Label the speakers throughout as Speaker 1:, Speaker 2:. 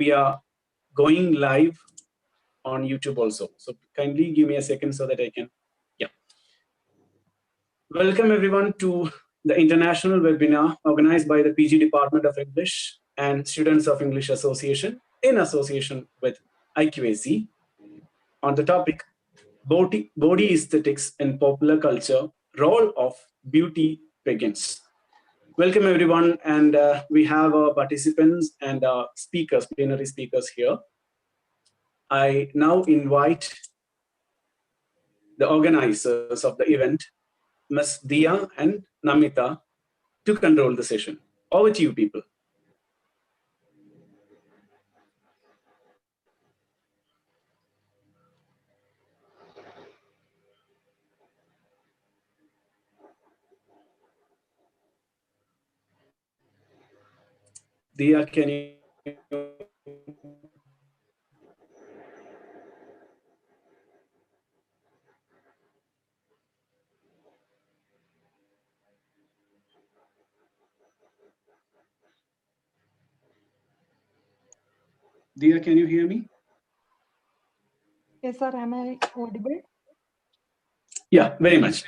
Speaker 1: we are going live on YouTube also. So kindly give me a second so that I can, yeah. Welcome everyone to the international webinar organized by the PG Department of English and Students of English Association in association with IQAC on the topic body aesthetics in popular culture, role of beauty begins. Welcome everyone, and we have our participants and speakers, plenary speakers here. I now invite the organizers of the event, Ms. Dia and Namita, to control the session. Over to you, people. Dia, can you? Dia, can you hear me?
Speaker 2: Yes, sir. Am I audible?
Speaker 1: Yeah, very much.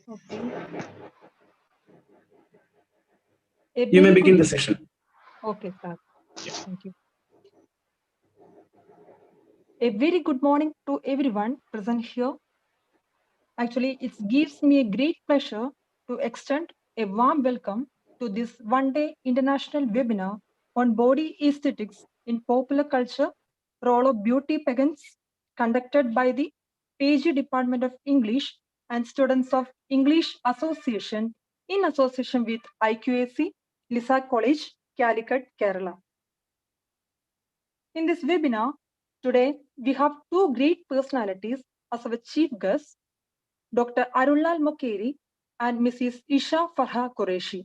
Speaker 2: Okay.
Speaker 1: You may begin the session.
Speaker 2: Okay, sir. Thank you. A very good morning to everyone present here. Actually, it gives me a great pleasure to extend a warm welcome to this one-day international webinar on body aesthetics in popular culture, role of beauty pagans, conducted by the PG Department of English and students of English Association in association with IQAC, LISSAH College, Calicut, Kerala. In this webinar, today we have two great personalities as our chief guests, Dr. Arunlal Mokeri and Mrs. Isha Farha Qureshi.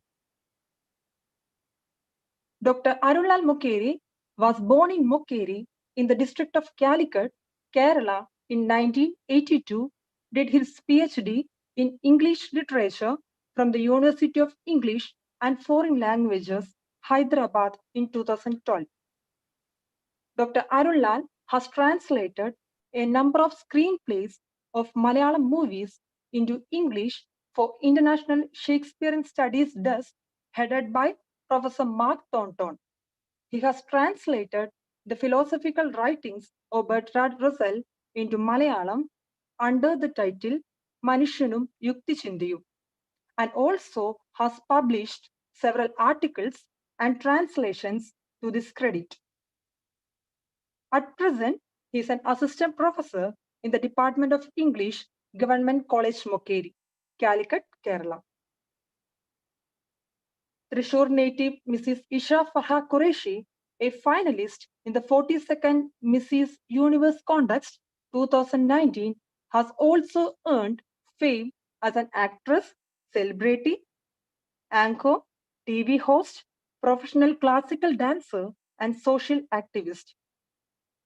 Speaker 2: Dr. Arunlal Mokeri was born in Mokeri in the district of Calicut, Kerala in 1982, did his PhD in English literature from the University of English and Foreign Languages, Hyderabad in 2012. Dr. Arunlal has translated a number of screenplays of Malayalam movies into English for International Shakespearean Studies Desk, headed by Professor Mark Thornton. He has translated the philosophical writings of Bertrand Russell into Malayalam under the title Manushanum Yukti Chindayu, and also has published several articles and translations to this credit. At present, he is an assistant professor in the Department of English, Government College Mokeri, Calicut, Kerala. Thrissur native Mrs. Isha Farha Qureshi, a finalist in the 42nd Mrs. Universe Contest 2019, has also earned fame as an actress, celebrity, anchor, TV host, professional classical dancer, and social activist.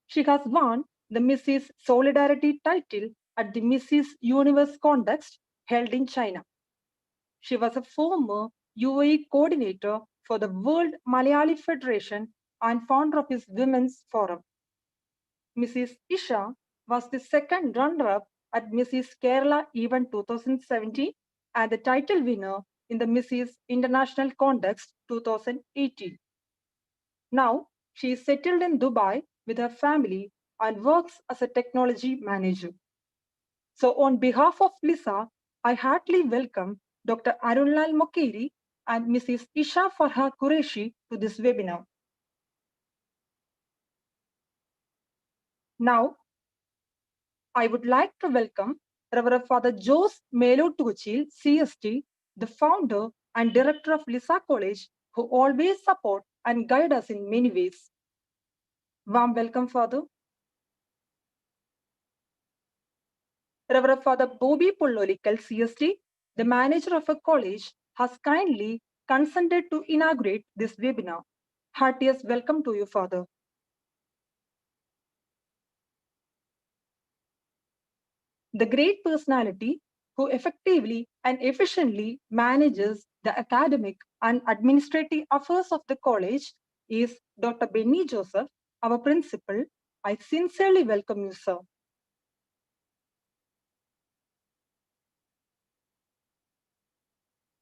Speaker 2: She has won the Mrs. Solidarity title at the Mrs. Universe contest held in China. She was a former UAE coordinator for the World Malayali Federation and founder of its Women's Forum. Mrs. Isha was the second runner-up at Mrs. Kerala Event 2017 and the title winner in the Mrs. International Contest 2018. Now, she is settled in Dubai with her family and works as a technology manager. So on behalf of LISSAH, I heartily welcome Dr. Arunlal Mokeri and Mrs. Isha Farha Qureshi to this webinar. Now, I would like to welcome Reverend Father Jose Melo Tuchil, CST, the founder and director of LISSAH College, who always support and guide us in many ways. Warm welcome, Father. Reverend Father Bobby Pullolikal, CST, the manager of a college, has kindly consented to inaugurate this webinar. Heartiest welcome to you, Father. The great personality who effectively and efficiently manages the academic and administrative affairs of the college is Dr. Benny Joseph, our principal, I sincerely welcome you, sir.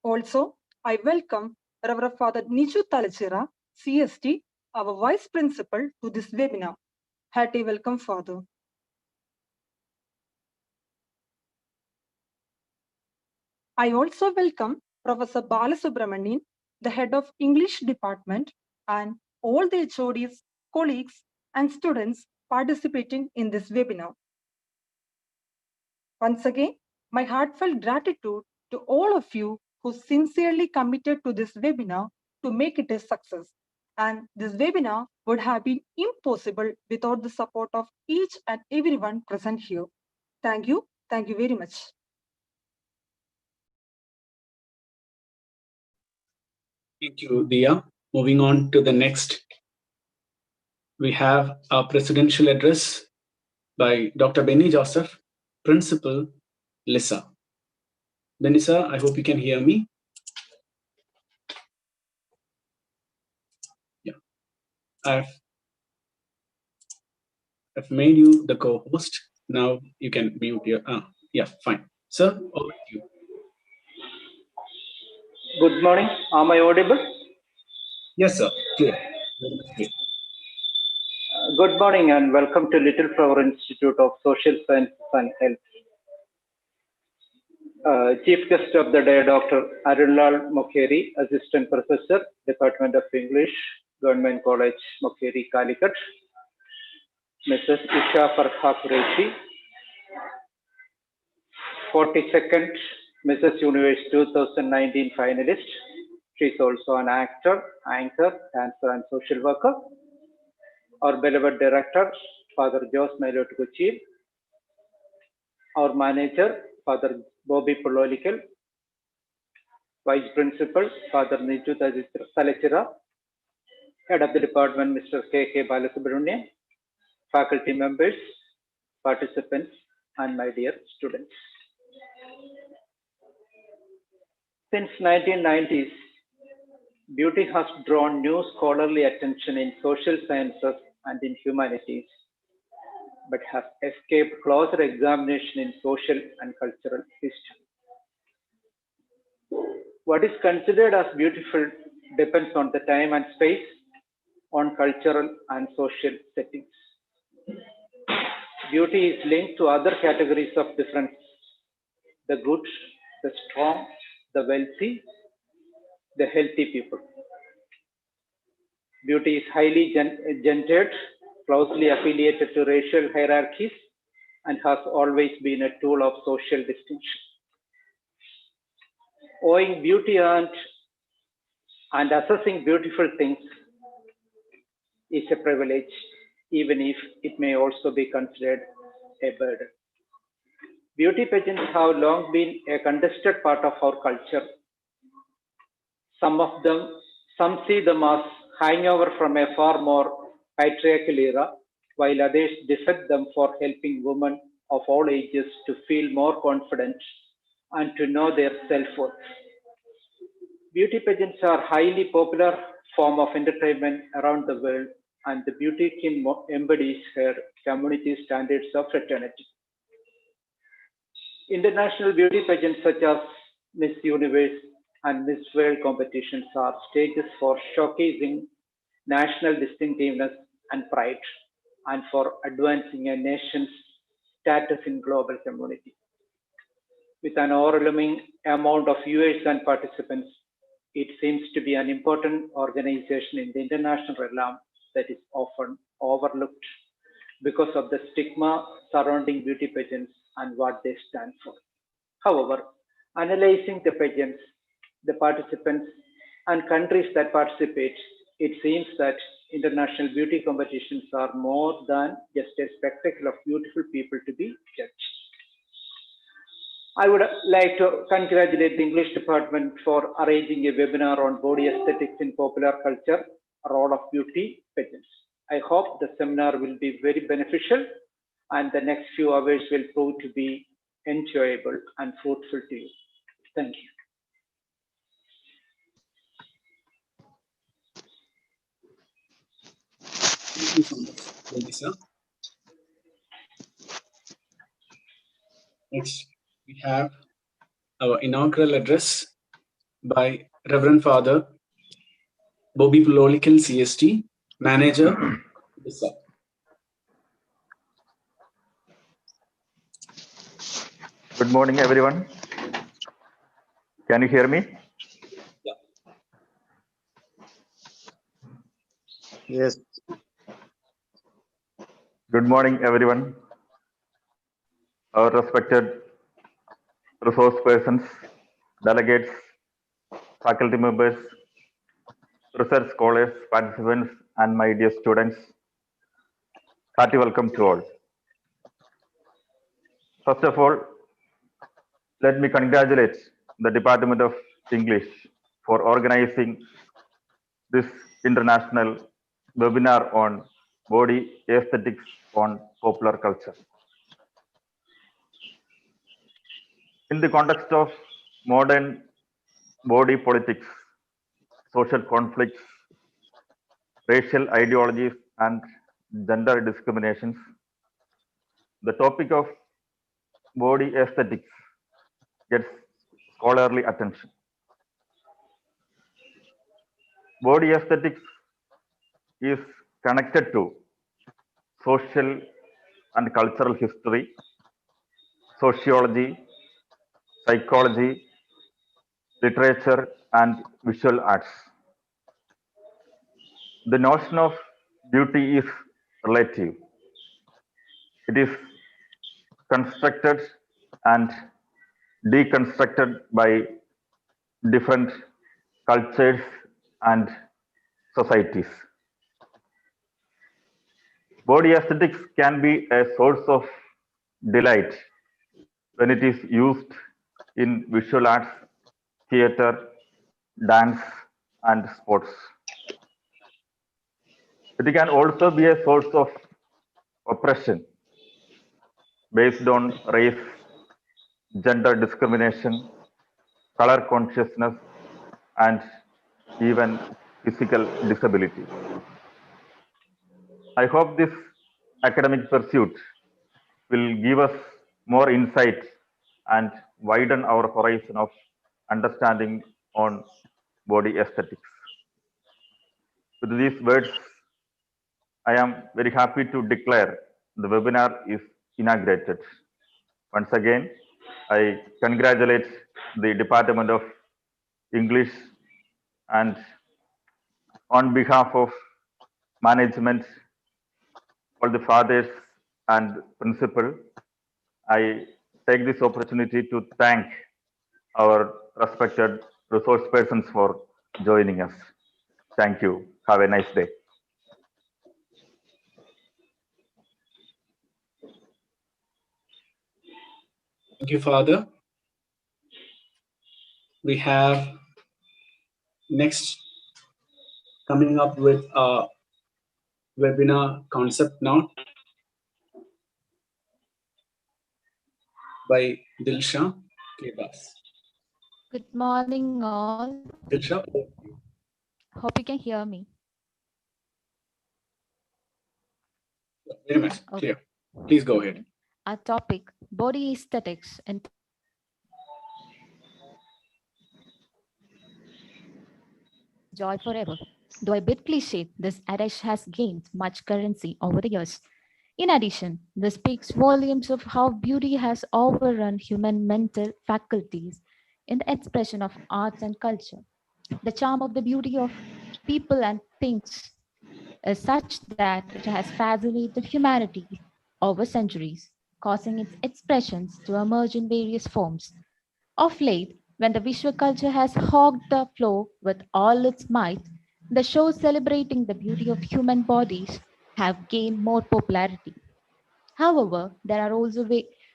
Speaker 2: Also, I welcome Reverend Father Niju Talachira, CST, our Vice Principal, to this webinar. Hearty welcome, Father. I also welcome Professor Balasubramanian, the head of English department, and all the HODs, colleagues, and students participating in this webinar. Once again, my heartfelt gratitude to all of you who sincerely committed to this webinar to make it a success. And this webinar would have been impossible without the support of each and everyone present here. Thank you. Thank you very much.
Speaker 1: Thank you, Dia. Moving on to the next, we have our presidential address by Dr. Benny Joseph, Principal, LISSAH. Benny sir, I hope you can hear me. Yeah, I've made you the co-host. Now you can mute your. Yeah, fine. Sir, over to you.
Speaker 3: Good morning. Am I audible?
Speaker 1: Yes, sir. Clear. Clear.
Speaker 3: Good morning and welcome to Little Flower Institute of Social Sciences and Health. Chief guest of the day, Dr. Arunlal Mokheri, Assistant Professor, Department of English, Government College, Mokheri, Calicut. Mrs. Isha Farha Qureshi, 42nd Mrs. Universe 2019 finalist. She is also an actor, anchor, dancer, and social worker. Our beloved director, Father Jose Melot Gucci. Our manager, Father Bobby Pololikal. Vice Principal, Father Niju Talachira. Head of the department, Mr. K.K. Balasubramanian. Faculty members, participants, and my dear students. Since 1990s, beauty has drawn new scholarly attention in social sciences and in humanities, but has escaped closer examination in social and cultural history. What is considered as beautiful depends on the time and space, on cultural and social settings. Beauty is linked to other categories of difference: the good, the strong, the wealthy, the healthy people. Beauty is highly gendered, closely affiliated to racial hierarchies, and has always been a tool of social distinction. Owing beauty and assessing beautiful things is a privilege, even if it may also be considered a burden. Beauty pageants have long been a contested part of our culture. Some see them as hangover from a far more patriarchal era, while others defend them for helping women of all ages to feel more confident and to know their self-worth. Beauty pageants are a highly popular form of entertainment around the world, and the beauty king embodies her community standards of fraternity. International beauty pageants such as Miss Universe and Miss World competitions are stages for showcasing national distinctiveness and pride, and for advancing a nation's status in global community. With an overwhelming amount of viewers and participants, it seems to be an important organization in the international realm that is often overlooked because of the stigma surrounding beauty pageants and what they stand for. However, analyzing the pageants, the participants, and countries that participate, it seems that international beauty competitions are more than just a spectacle of beautiful people to be judged. I would like to congratulate the English department for arranging a webinar on body aesthetics in popular culture, role of beauty pageants. I hope the seminar will be very beneficial and the next few hours will prove to be enjoyable and fruitful to you. Thank you.
Speaker 1: Thank you so much, Lisa. Next, we have our inaugural address by Reverend Father Bobby Pulolikil, CST, Manager, LISSAH.
Speaker 4: Good morning, everyone. Can you hear me?
Speaker 1: Yeah.
Speaker 5: Yes.
Speaker 4: Good morning, everyone. Our respected resource persons, delegates, faculty members, research scholars, participants, and my dear students. Hearty welcome to all. First of all, let me congratulate the Department of English for organizing this international webinar on body aesthetics on popular culture. In the context of modern body politics, social conflicts, racial ideologies, and gender discriminations, the topic of body aesthetics gets scholarly attention. Body aesthetics is connected to social and cultural history, sociology, psychology, literature, and visual arts. The notion of beauty is relative. It is constructed and deconstructed by different cultures and societies. Body aesthetics can be a source of delight when it is used in visual arts, theater, dance, and sports. It can also be a source of oppression based on race, gender discrimination, color consciousness, and even physical disability. I hope this academic pursuit will give us more insight and widen our horizon of understanding on body aesthetics. With these words, I am very happy to declare the webinar is inaugurated. Once again, I congratulate the Department of English, and on behalf of management, all the fathers and principal, I take this opportunity to thank our respected resource persons for joining us. Thank you. Have a nice day.
Speaker 1: Thank you, Father. We have next coming up with a webinar concept note by Dilsha Kebas.
Speaker 6: Good morning, all.
Speaker 1: Dilsha,
Speaker 6: Hope you can hear me.
Speaker 1: very much clear. Please go ahead.
Speaker 6: Our topic, body aesthetics and joy forever. Though a bit cliche, this adage has gained much currency over the years. In addition, this speaks volumes of how beauty has overrun human mental faculties in the expression of arts and culture. The charm of the beauty of people and things is such that it has fascinated humanity over centuries, causing its expressions to emerge in various forms. Of late, when the visual culture has hogged the floor with all its might, the shows celebrating the beauty of human bodies have gained more popularity. However, there are also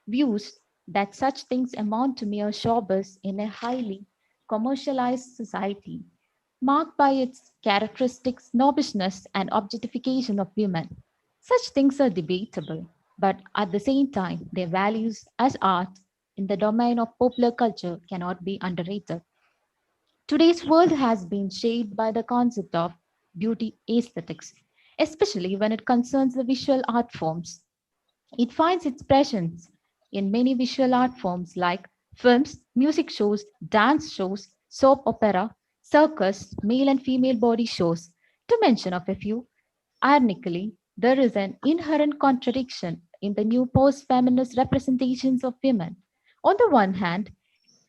Speaker 6: views that such things amount to mere showbiz in a highly commercialized society, marked by its characteristic snobbishness and objectification of women. Such things are debatable, but at the same time, their values as art in the domain of popular culture cannot be underrated. Today's world has been shaped by the concept of beauty aesthetics, especially when it concerns the visual art forms. It finds expressions in many visual art forms like films, music shows, dance shows, soap opera, circus, male and female body shows, to mention of a few. Ironically, there is an inherent contradiction in the new post feminist representations of women. On the one hand,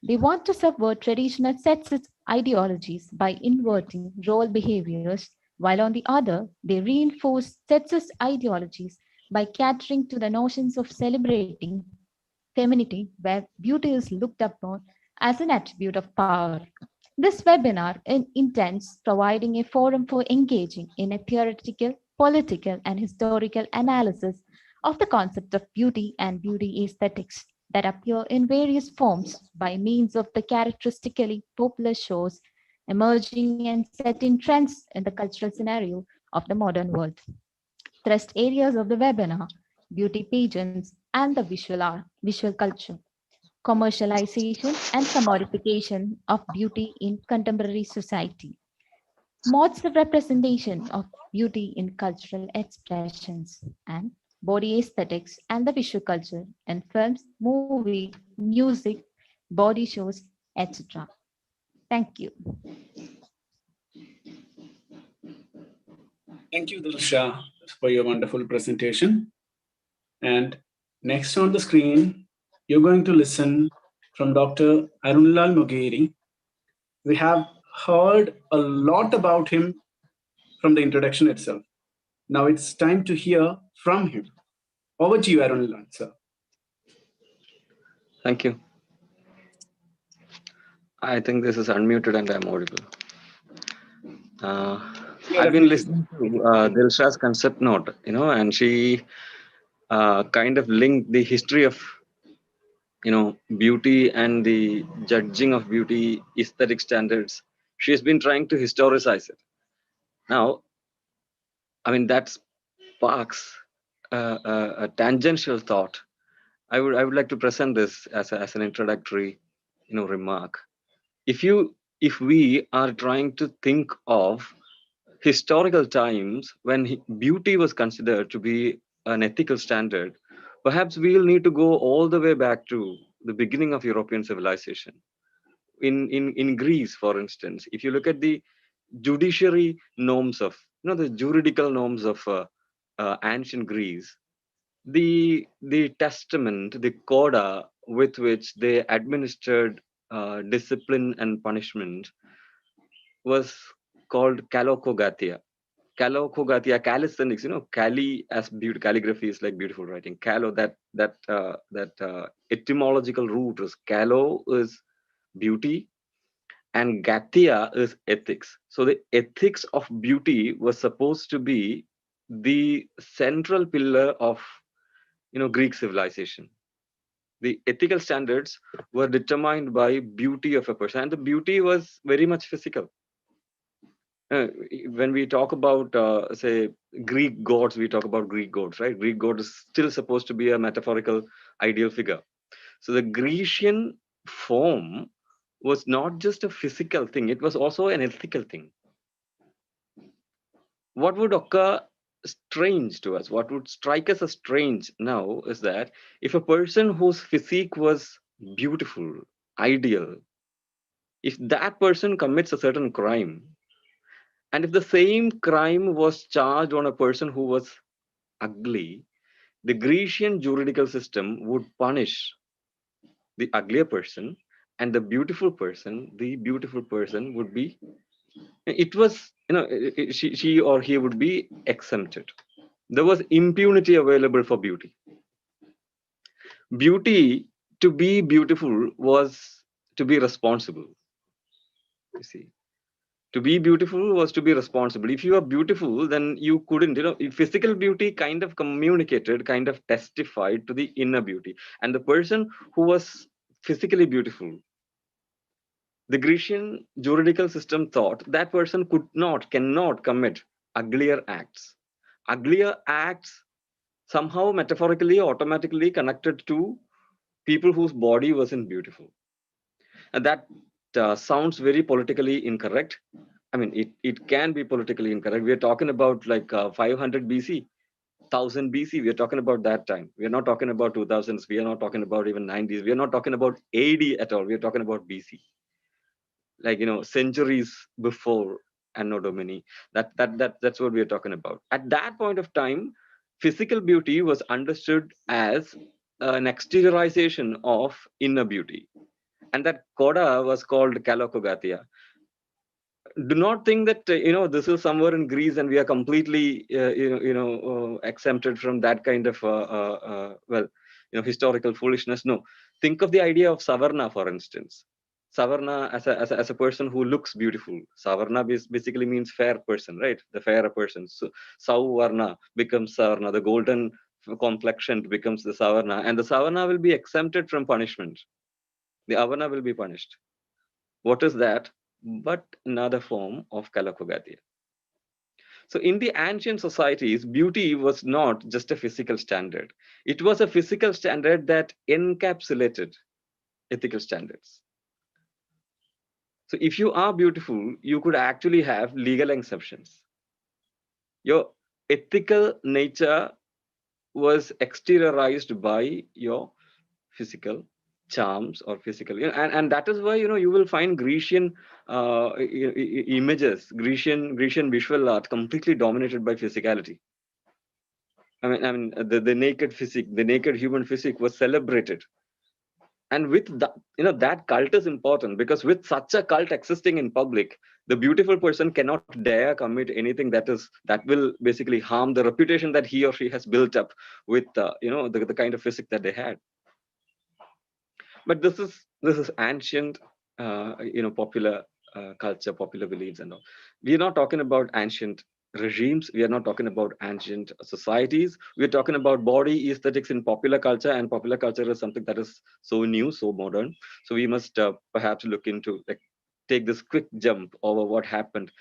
Speaker 6: they want to subvert traditional sexist ideologies by inverting role behaviors, while on the other, they reinforce sexist ideologies by catering to the notions of celebrating femininity, where beauty is looked upon as an attribute of power. This webinar intends providing a forum for engaging in a theoretical, political, and historical analysis of the concept of beauty and beauty aesthetics that appear in various forms by means of the characteristically popular shows emerging and setting trends in the cultural scenario of the modern world. Thrust areas of the webinar: beauty pageants and the visual culture, commercialization and commodification of beauty in contemporary society, modes of representation of beauty in cultural expressions, and body aesthetics and the visual culture in films, movie, music, body shows, etc. Thank you.
Speaker 1: Thank you, Dilsha, for your wonderful presentation. And next on the screen, you're going to listen from Dr. Arunlal Mogeri. We have heard a lot about him from the introduction itself. Now it's time to hear from him. Over to you, Arunlal, sir.
Speaker 5: Thank you. I think this is unmuted and I'm audible. I've been listening to Dilsha's concept note, and she kind of linked the history of, beauty and the judging of beauty aesthetic standards. She's been trying to historicize it. Now, I mean, that sparks a tangential thought. I would like to present this as an introductory, remark. If we are trying to think of historical times when beauty was considered to be an ethical standard, perhaps we'll need to go all the way back to the beginning of European civilization. In Greece, for instance, if you look at the judiciary norms of, the juridical norms of ancient Greece, the testament, the coda with which they administered discipline and punishment was called Kalokogatia. Kalokogatia, calisthenics, Kali as beauty, calligraphy is like beautiful writing. Kalo, that etymological root is Kalo is beauty and Gatia is ethics. So the ethics of beauty was supposed to be the central pillar of, Greek civilization. The ethical standards were determined by beauty of a person, and the beauty was very much physical. When we talk about, say, Greek gods, we talk about Greek gods, right? Greek god is still supposed to be a metaphorical ideal figure. So the Grecian form was not just a physical thing, it was also an ethical thing. What would occur strange to us, what would strike us as strange now is that if a person whose physique was beautiful, ideal, if that person commits a certain crime, and if the same crime was charged on a person who was ugly, the Grecian juridical system would punish the uglier person, and the beautiful person would be, it was, she or he would be exempted. There was impunity available for beauty. Beauty, to be beautiful, was to be responsible. You see, to be beautiful was to be responsible. If you are beautiful, then you couldn't, physical beauty kind of communicated, kind of testified to the inner beauty. And the person who was physically beautiful, the Grecian juridical system thought that person cannot commit uglier acts. Uglier acts somehow metaphorically, automatically connected to people whose body wasn't beautiful. And that sounds very politically incorrect, I mean, it can be politically incorrect. We are talking about like 500 BC, 1000 BC. We are talking about that time. We are not talking about 2000s. We are not talking about even 90s. We are not talking about AD at all. We are talking about BC, like, centuries before Anno Domini. That's what we are talking about. At that point of time, physical beauty was understood as an exteriorization of inner beauty, and that coda was called kalokogatia. Do not think that this is somewhere in Greece and we are completely exempted from that kind of historical foolishness. No, think of the idea of Savarna, for instance. Savarna as a person who looks beautiful. Savarna basically means fair person, right? The fairer person. So Sauvarna becomes Savarna. The golden complexion becomes the Savarna, and the Savarna will be exempted from punishment. The Avarna will be punished. What is that but another form of Kalakogatia? So in the ancient societies, beauty was not just a physical standard. It was a physical standard that encapsulated ethical standards. So if you are beautiful, you could actually have legal exceptions. Your ethical nature was exteriorized by your physical charms or physical, and that is why you will find Grecian images, Grecian visual art completely dominated by physicality. I mean the naked physique, the naked human physique was celebrated. And with that, that cult is important, because with such a cult existing in public, the beautiful person cannot dare commit anything that will basically harm the reputation that he or she has built up with the kind of physique that they had. But this is ancient popular culture, popular beliefs and all. We are not talking about ancient regimes. We are not talking about ancient societies. We are talking about body aesthetics in popular culture, and popular culture is something that is so new, so modern. So we must perhaps look into, like, take this quick jump over what happened.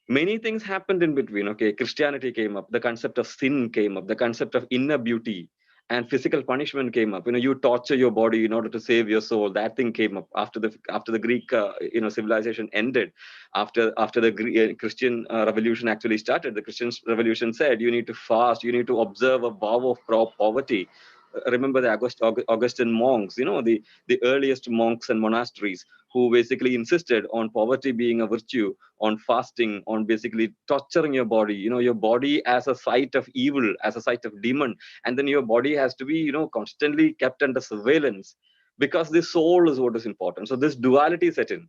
Speaker 5: Many things happened in between. Okay, Christianity came up, the concept of sin came up, the concept of inner beauty and physical punishment came up. You torture your body in order to save your soul. That thing came up after the Greek civilization ended. After the Christian revolution actually started, the Christian revolution said you need to fast, you need to observe a vow of poverty. Remember the Augustine monks, the earliest monks and monasteries, who basically insisted on poverty being a virtue, on fasting, on basically torturing your body, your body as a site of evil, as a site of demon. And then your body has to be constantly kept under surveillance, because the soul is what is important. So this duality set in,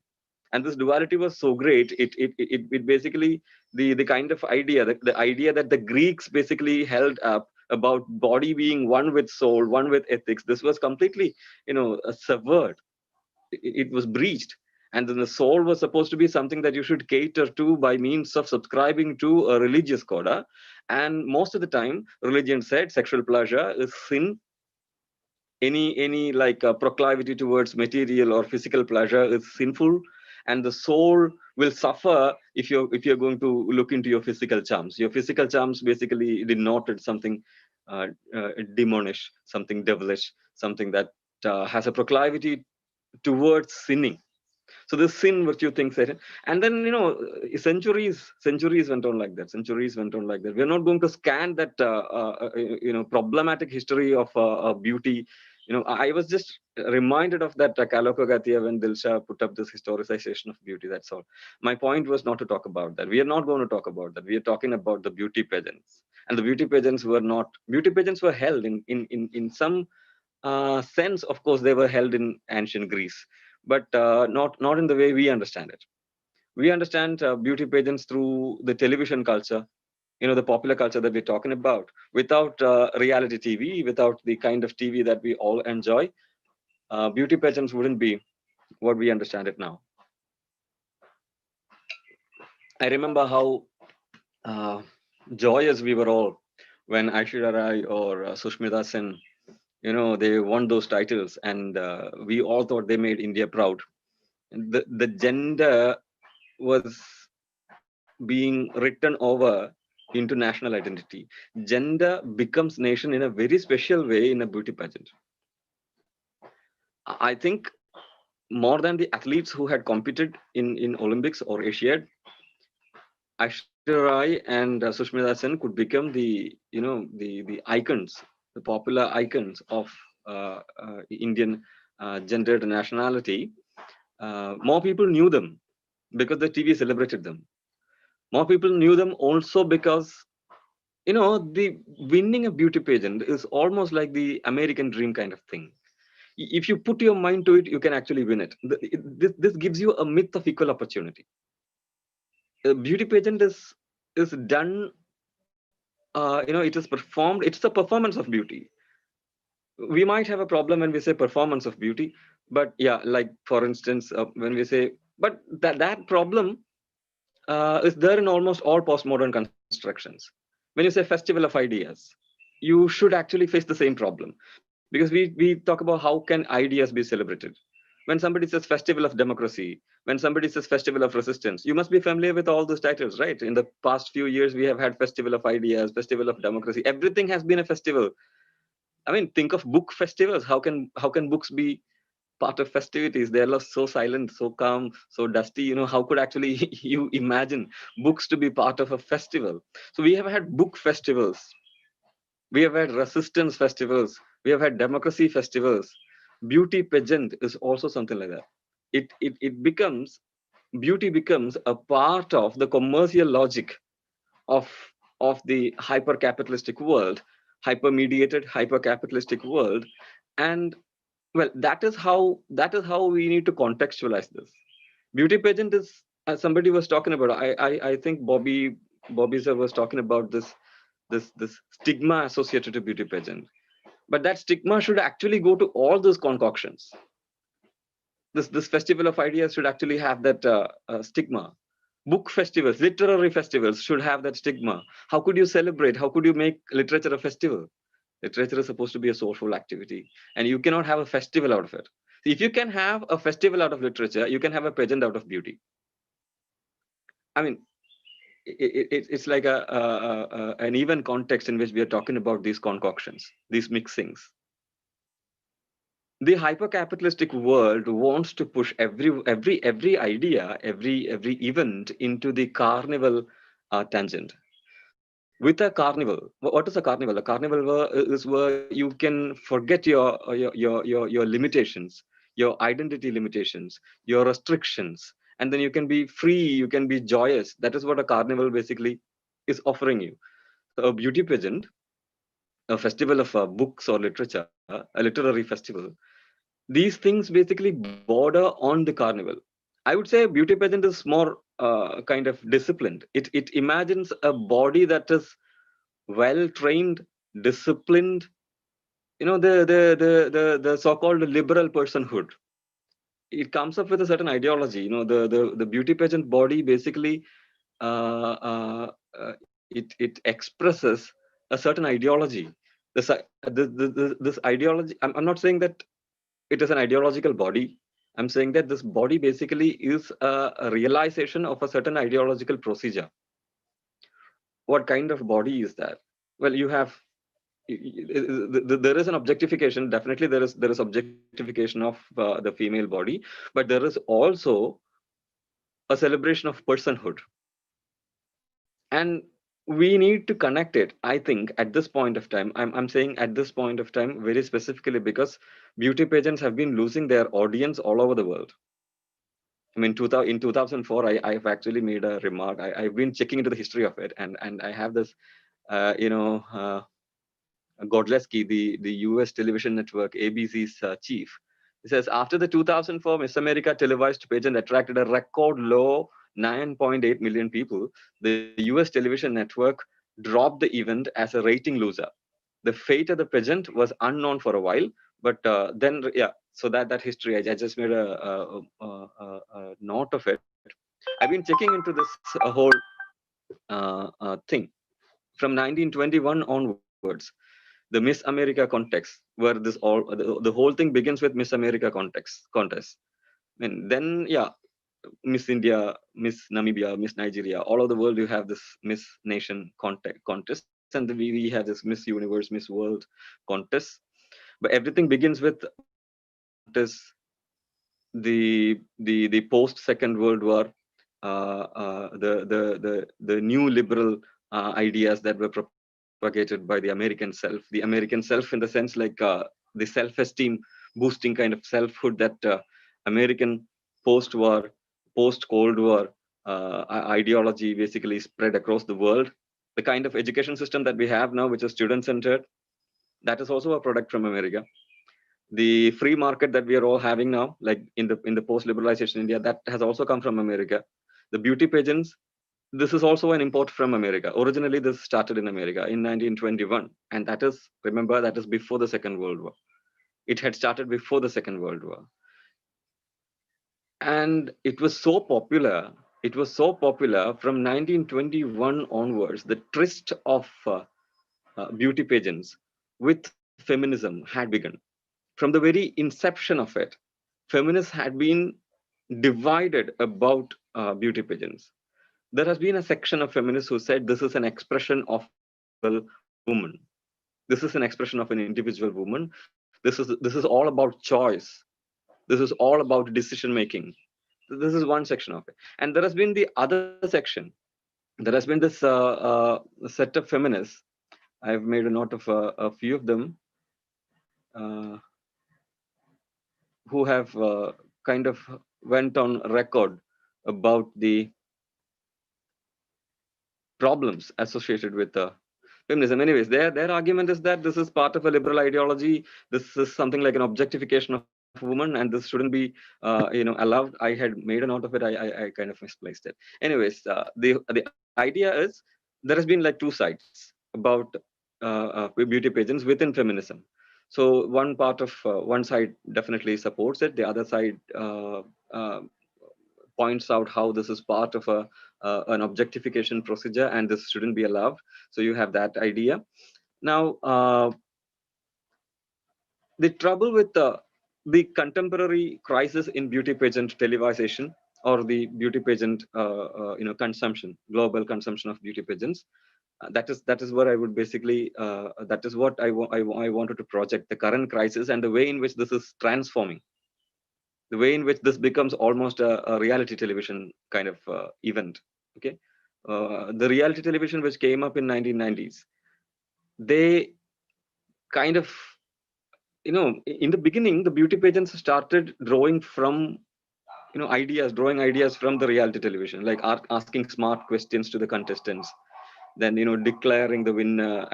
Speaker 5: and this duality was so great, it basically, the kind of idea, the idea that the Greeks basically held up about body being one with soul, one with ethics, this was completely subvert. It was breached. And then the soul was supposed to be something that you should cater to by means of subscribing to a religious coda. And most of the time, religion said sexual pleasure is sin. Any like proclivity towards material or physical pleasure is sinful, and the soul will suffer if you're going to look into your physical charms. Your physical charms basically denoted something demonish, something devilish, something that has a proclivity towards sinning. So this sin virtue thing said, and then centuries went on like that. Centuries went on like that. We're not going to scan that problematic history of beauty. I was just reminded of that Kalokagatia when LISSAH put up this historicization of beauty. That's all. My point was not to talk about that. We are not going to talk about that. We are talking about the beauty pageants. And the beauty pageants were held in some sense. Of course, they were held in ancient Greece, but not in the way we understand it. We understand beauty pageants through the television culture, the popular culture that we're talking about. Without reality TV, without the kind of TV that we all enjoy, beauty pageants wouldn't be what we understand it now. I remember how joyous we were all when Aishwarya Rai or Sushmita Sen, they won those titles, and we all thought they made India proud. The gender was being written over into national identity. Gender becomes nation in a very special way in a beauty pageant. I think more than the athletes who had competed in Olympics or Asiad, Aishwarya and Sushmita Sen could become the, the icons, the popular icons of Indian gender nationality. More people knew them because the TV celebrated them. More people knew them also because, the winning a beauty pageant is almost like the American dream kind of thing. If you put your mind to it, you can actually win it. This gives you a myth of equal opportunity. A beauty pageant is done, it is performed. It's the performance of beauty. We might have a problem when we say performance of beauty, but yeah, like for instance, when we say, but that problem is there in almost all postmodern constructions. When you say festival of ideas, you should actually face the same problem, because we talk about how can ideas be celebrated. When somebody says festival of democracy, when somebody says festival of resistance, you must be familiar with all those titles, right? In the past few years, we have had festival of ideas, festival of democracy. Everything has been a festival. I mean, think of book festivals. How can books be part of festivities? They're so silent, so calm, so dusty. How could actually you imagine books to be part of a festival? So we have had book festivals, we have had resistance festivals, we have had democracy festivals. Beauty pageant is also something like that. It becomes, beauty becomes a part of the commercial logic of the hyper capitalistic world, hyper mediated, hyper capitalistic world. And well, that is how we need to contextualize this. Beauty pageant is, as somebody was talking about, I think Bobby sir was talking about this stigma associated to beauty pageant. But that stigma should actually go to all those concoctions. This festival of ideas should actually have that stigma. Book festivals, literary festivals should have that stigma. How could you celebrate? How could you make literature a festival? Literature is supposed to be a soulful activity, and you cannot have a festival out of it. If you can have a festival out of literature, you can have a pageant out of beauty. I mean, it's like an even context in which we are talking about these concoctions, these mixings. The hyper-capitalistic world wants to push every idea, every event into the carnival tangent. With a carnival, what is a carnival? A carnival is where you can forget your limitations, your identity limitations, your restrictions, and then you can be free, you can be joyous. That is what a carnival basically is offering you. So a beauty pageant, a festival of books or literature, a literary festival, these things basically border on the carnival. I would say beauty pageant is more kind of disciplined. It imagines a body that is well trained, disciplined. The so-called liberal personhood. It comes up with a certain ideology. The beauty pageant body basically it expresses a certain ideology. This ideology. I'm not saying that it is an ideological body. I'm saying that this body basically is a realization of a certain ideological procedure. What kind of body is that? Well, you have, there is an objectification. Definitely, there is objectification of the female body, but there is also a celebration of personhood, and we need to connect it. I think at this point of time, I'm saying at this point of time very specifically because beauty pageants have been losing their audience all over the world. I mean, in 2004, I've actually made a remark. I've been checking into the history of it, and I have this, Godleski, the U.S. television network ABC's chief. He says, after the 2004 Miss America televised pageant attracted a record low 9.8 million people, the U.S. television network dropped the event as a rating loser. The fate of the pageant was unknown for a while, but then, yeah, so that history, I just made a note of it. I've been checking into this whole thing from 1921 onwards. The Miss America context, where the whole thing begins with Miss America contest. And then, yeah, Miss India, Miss Namibia, Miss Nigeria, all over the world, you have this Miss Nation contest, and we have this Miss Universe, Miss World contest. But everything begins with contest, the post Second World War, the new liberal ideas that were propagated by the American self. The American self, in the sense like the self-esteem boosting kind of selfhood that American post-war, post-Cold War ideology basically spread across the world. The kind of education system that we have now, which is student-centered, that is also a product from America. The free market that we are all having now, like in the post-liberalization India, that has also come from America. The beauty pageants, this is also an import from America. Originally, this started in America in 1921, and that is, remember, that is before the Second World War. It had started before the Second World War, and it was so popular. It was so popular from 1921 onwards. The tryst of beauty pageants with feminism had begun. From the very inception of it, feminists had been divided about beauty pageants. There has been a section of feminists who said this is an expression of woman. This is an expression of an individual woman. This is all about choice. This is all about decision making. This is one section of it. And there has been the other section. There has been this set of feminists. I've made a note of a few of them who have kind of went on record about the problems associated with feminism. Anyways, their argument is that this is part of a liberal ideology. This is something like an objectification of women, and this shouldn't be allowed. I had made a note of it. I kind of misplaced it. Anyways, the idea is there has been like two sides about beauty pageants within feminism. So one side definitely supports it. The other side points out how this is part of an objectification procedure and this shouldn't be allowed. So you have that idea. Now, the trouble with the contemporary crisis in beauty pageant televisation or the beauty pageant consumption, global consumption of beauty pageants, that is what I would basically that is what I wanted to project, the current crisis and the way in which this is transforming, the way in which this becomes almost a reality television kind of event. Okay, the reality television which came up in 1990s, they kind of, in the beginning, the beauty pageants started drawing from drawing ideas from the reality television, like asking smart questions to the contestants, then declaring the winner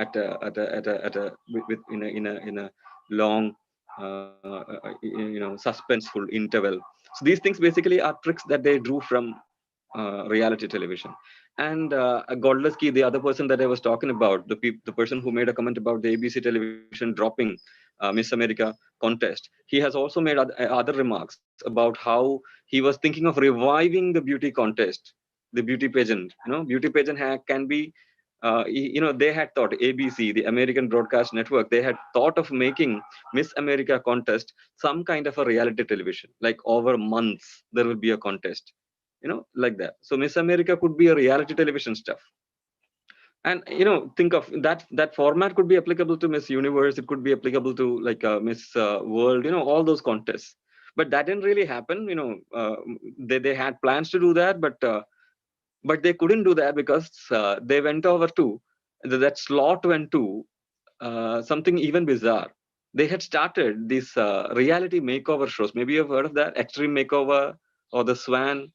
Speaker 5: in a long suspenseful interval. So these things basically are tricks that they drew from reality television. And Godlesky, the other person that I was talking about, the person who made a comment about the ABC television dropping Miss America contest, he has also made other remarks about how he was thinking of reviving the beauty contest, the beauty pageant. Beauty pageant can be they had thought, ABC, the American Broadcast Network, they had thought of making Miss America contest some kind of a reality television, like over months there will be a contest, like that. So Miss America could be a reality television stuff. And think of that format could be applicable to Miss Universe, it could be applicable to like Miss World, all those contests. But that didn't really happen. They had plans to do that, but they couldn't do that because they went over to that slot went to something even bizarre. They had started these reality makeover shows. Maybe you've heard of that, Extreme Makeover or The Swan.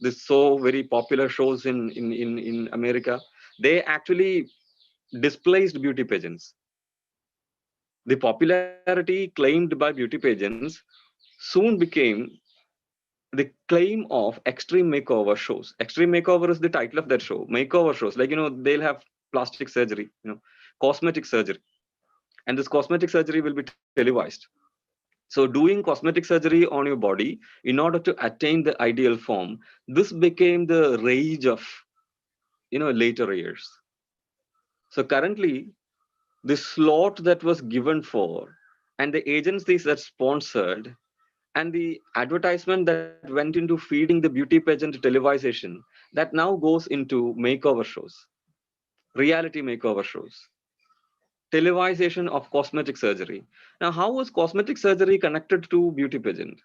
Speaker 5: These so very popular shows in America. They actually displaced beauty pageants. The popularity claimed by beauty pageants soon became the claim of extreme makeover shows. Extreme makeover is the title of that show. Makeover shows, like they'll have plastic surgery, cosmetic surgery, and this cosmetic surgery will be televised. So doing cosmetic surgery on your body in order to attain the ideal form, this became the rage of later years. So currently, the slot that was given for and the agencies that sponsored and the advertisement that went into feeding the beauty pageant televisation, that now goes into makeover shows, reality makeover shows, televisation of cosmetic surgery. Now, how was cosmetic surgery connected to beauty pageant?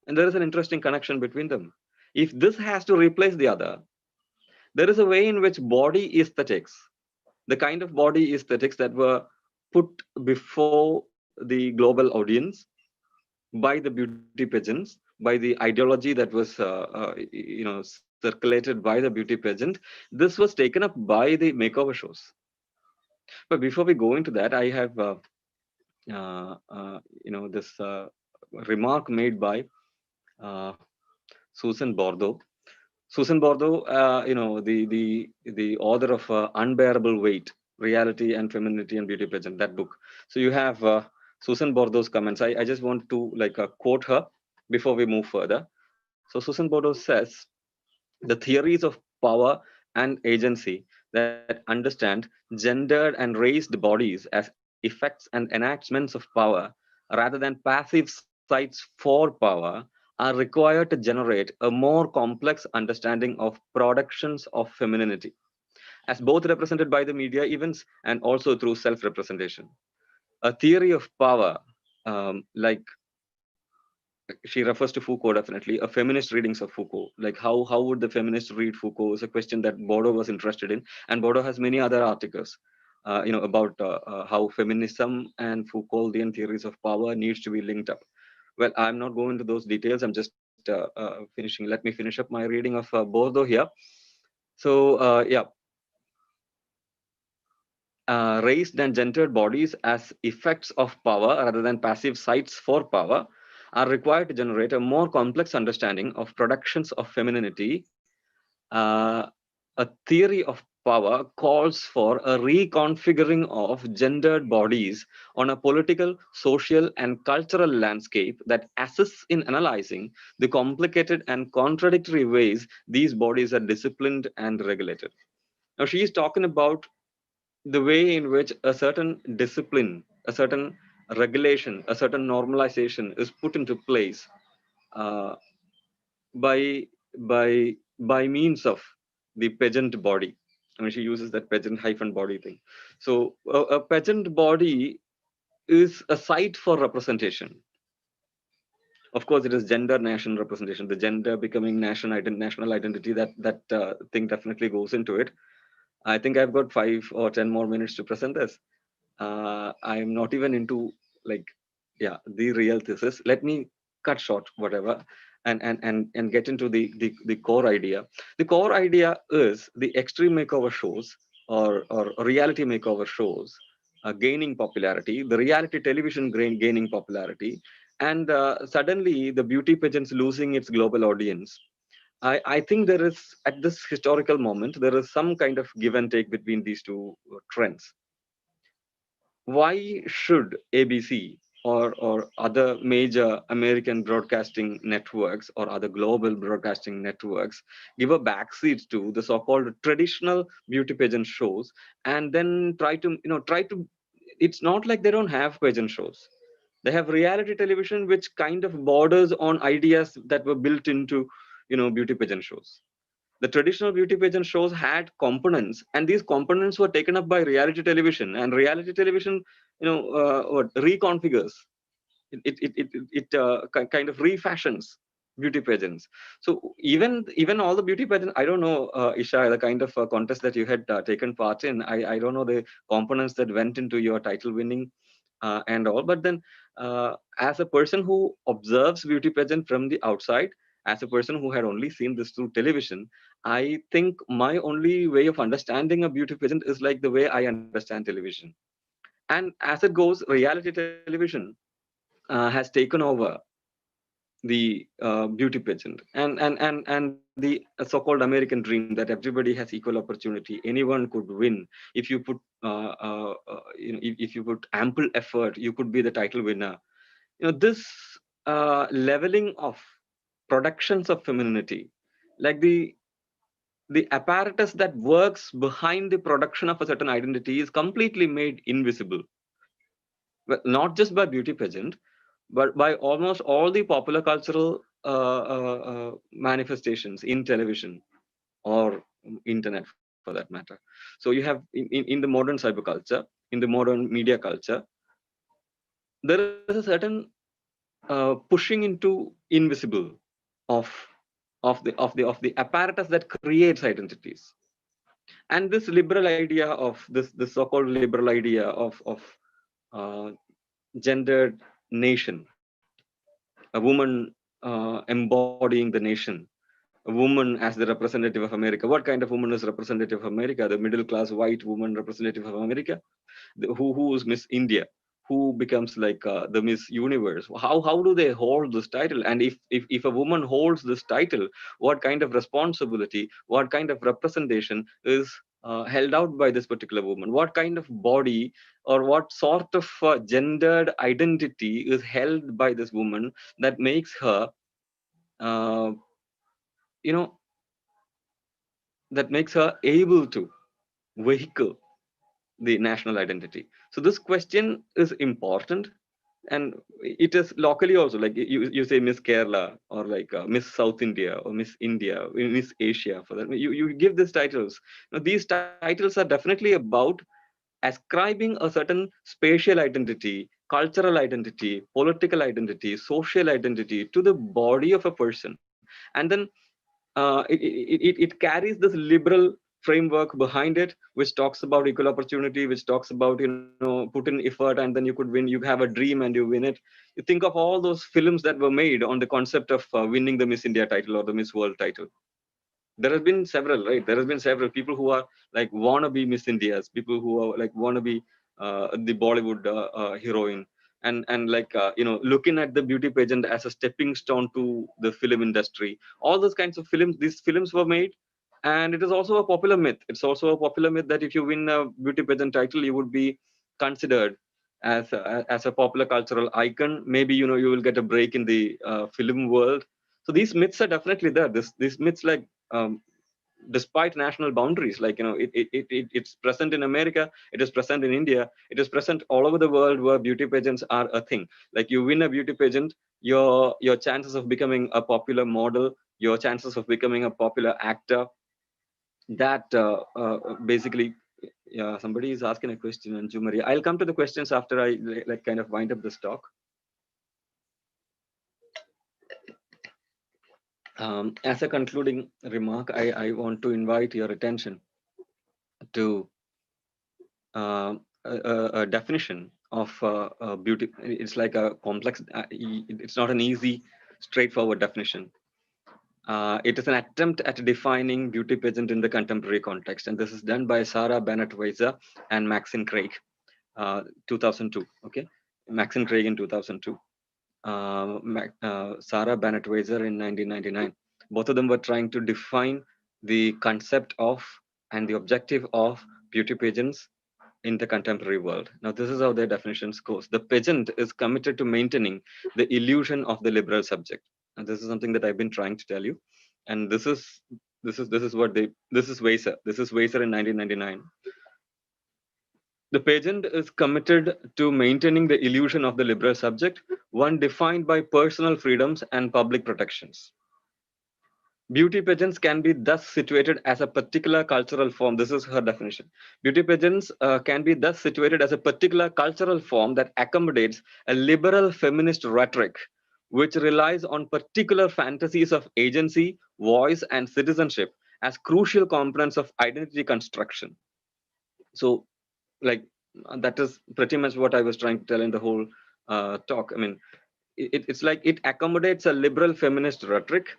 Speaker 5: And there is an interesting connection between them. If this has to replace the other, there is a way in which body aesthetics, the kind of body aesthetics that were put before the global audience by the beauty pageants, by the ideology that was circulated by the beauty pageant, this was taken up by the makeover shows. But before we go into that, I have this remark made by uh, Susan Bordeaux. Susan Bordeaux, the author of Unbearable Weight: Reality and Femininity and Beauty Pageant, that book. So you have Susan Bordeaux's comments. I just want to quote her before we move further. So Susan Bordeaux says, the theories of power and agency that understand gendered and raised bodies as effects and enactments of power rather than passive sites for power are required to generate a more complex understanding of productions of femininity, as both represented by the media events and also through self-representation. A theory of power, like she refers to Foucault, definitely a feminist readings of Foucault. Like how would the feminist read Foucault is a question that Bordeaux was interested in, and Bordeaux has many other articles, about how feminism and Foucauldian theories of power needs to be linked up. Well, I'm not going into those details. I'm just finishing. Let me finish up my reading of Bordeaux here. So raised and gendered bodies as effects of power rather than passive sites for power are required to generate a more complex understanding of productions of femininity. A theory of power calls for a reconfiguring of gendered bodies on a political, social, and cultural landscape that assists in analyzing the complicated and contradictory ways these bodies are disciplined and regulated. Now, she is talking about the way in which a certain discipline, a certain regulation, a certain normalization is put into place uh, by by means of the pageant body. I mean, she uses that pageant hyphen body thing. So a pageant body is a site for representation. Of course, it is gender national representation. The gender becoming national identity. That thing definitely goes into it. I think I've got 5 or 10 more minutes to present this. I'm not even into the real thesis. Let me cut short whatever and get into the core idea. The core idea is the extreme makeover shows or reality makeover shows gaining popularity, the reality television gaining popularity, and suddenly the beauty pageants losing its global audience. I think there is, at this historical moment, there is some kind of give and take between these two trends. Why should ABC or other major American broadcasting networks or other global broadcasting networks give a backseat to the so-called traditional beauty pageant shows and then try to, it's not like they don't have pageant shows. They have reality television, which kind of borders on ideas that were built into, beauty pageant shows. The traditional beauty pageant shows had components, and these components were taken up by reality television, and reality television, reconfigures it kind of refashions beauty pageants. So even all the beauty pageants, I don't know, Isha, the kind of contest that you had taken part in, I don't know the components that went into your title winning and all, but then as a person who observes beauty pageant from the outside, as a person who had only seen this through television, I think my only way of understanding a beauty pageant is like the way I understand television. And as it goes, reality television has taken over the beauty pageant and the so-called American dream that everybody has equal opportunity, anyone could win. If you put if you put ample effort, you could be the title winner. This leveling of productions of femininity, like the apparatus that works behind the production of a certain identity, is completely made invisible. But not just by beauty pageant, but by almost all the popular cultural manifestations in television or internet, for that matter. So you have in the modern cyber culture, in the modern media culture, there is a certain pushing into invisible of the apparatus that creates identities. And this liberal idea of this so-called liberal idea of uh, gendered nation, a woman embodying the nation, a woman as the representative of America. What kind of woman is representative of America? The middle class white woman representative of America, who is Miss India, who becomes like the Miss Universe. How do they hold this title? And if a woman holds this title, what kind of responsibility, what kind of representation is held out by this particular woman? What kind of body or what sort of gendered identity is held by this woman that makes her, uh, you know, that makes her able to vehicle the national identity? So this question is important, and it is locally also, like you say Miss Kerala, or like Miss South India, or Miss India, Miss Asia, for that you give these titles. Now, these titles are definitely about ascribing a certain spatial identity, cultural identity, political identity, social identity to the body of a person. And then it carries this liberal framework behind it, which talks about equal opportunity, which talks about, put in effort and then you could win. You have a dream and you win it. You think of all those films that were made on the concept of winning the Miss India title or the Miss World title. There have been several, right? There has been several people who are like wannabe Miss Indias, people who are like wannabe the Bollywood heroine, and like looking at the beauty pageant as a stepping stone to the film industry. All those kinds of films, these films were made, and it is also a popular myth. It's also a popular myth that if you win a beauty pageant title, you would be considered as a popular cultural icon. Maybe you will get a break in the film world. So these myths are definitely there. These myths, like, despite national boundaries, like, it's present in America, it is present in India, it is present all over the world, where beauty pageants are a thing. Like, you win a beauty pageant, your chances of becoming a popular model, your chances of becoming a popular actor, that basically, yeah, somebody is asking a question, and Jumari, I'll come to the questions after I like kind of wind up this talk. As a concluding remark, I want to invite your attention to a definition of beauty. It's like a complex, it's not an easy, straightforward definition. It is an attempt at defining beauty pageant in the contemporary context, and this is done by Sarah Bennett-Weiser and Maxine Craig, 2002. Okay, Maxine Craig in 2002. Sarah Bennett-Weiser in 1999. Both of them were trying to define the concept of and the objective of beauty pageants in the contemporary world. Now, this is how their definitions goes. The pageant is committed to maintaining the illusion of the liberal subject. And this is something that I've been trying to tell you. And this is Weiser. This is Weiser in 1999. The pageant is committed to maintaining the illusion of the liberal subject, one defined by personal freedoms and public protections. Beauty pageants can be thus situated as a particular cultural form. This is her definition. Beauty pageants can be thus situated as a particular cultural form that accommodates a liberal feminist rhetoric, which relies on particular fantasies of agency, voice, and citizenship as crucial components of identity construction. So, like, that is pretty much what I was trying to tell in the whole talk. I mean, it's like it accommodates a liberal feminist rhetoric,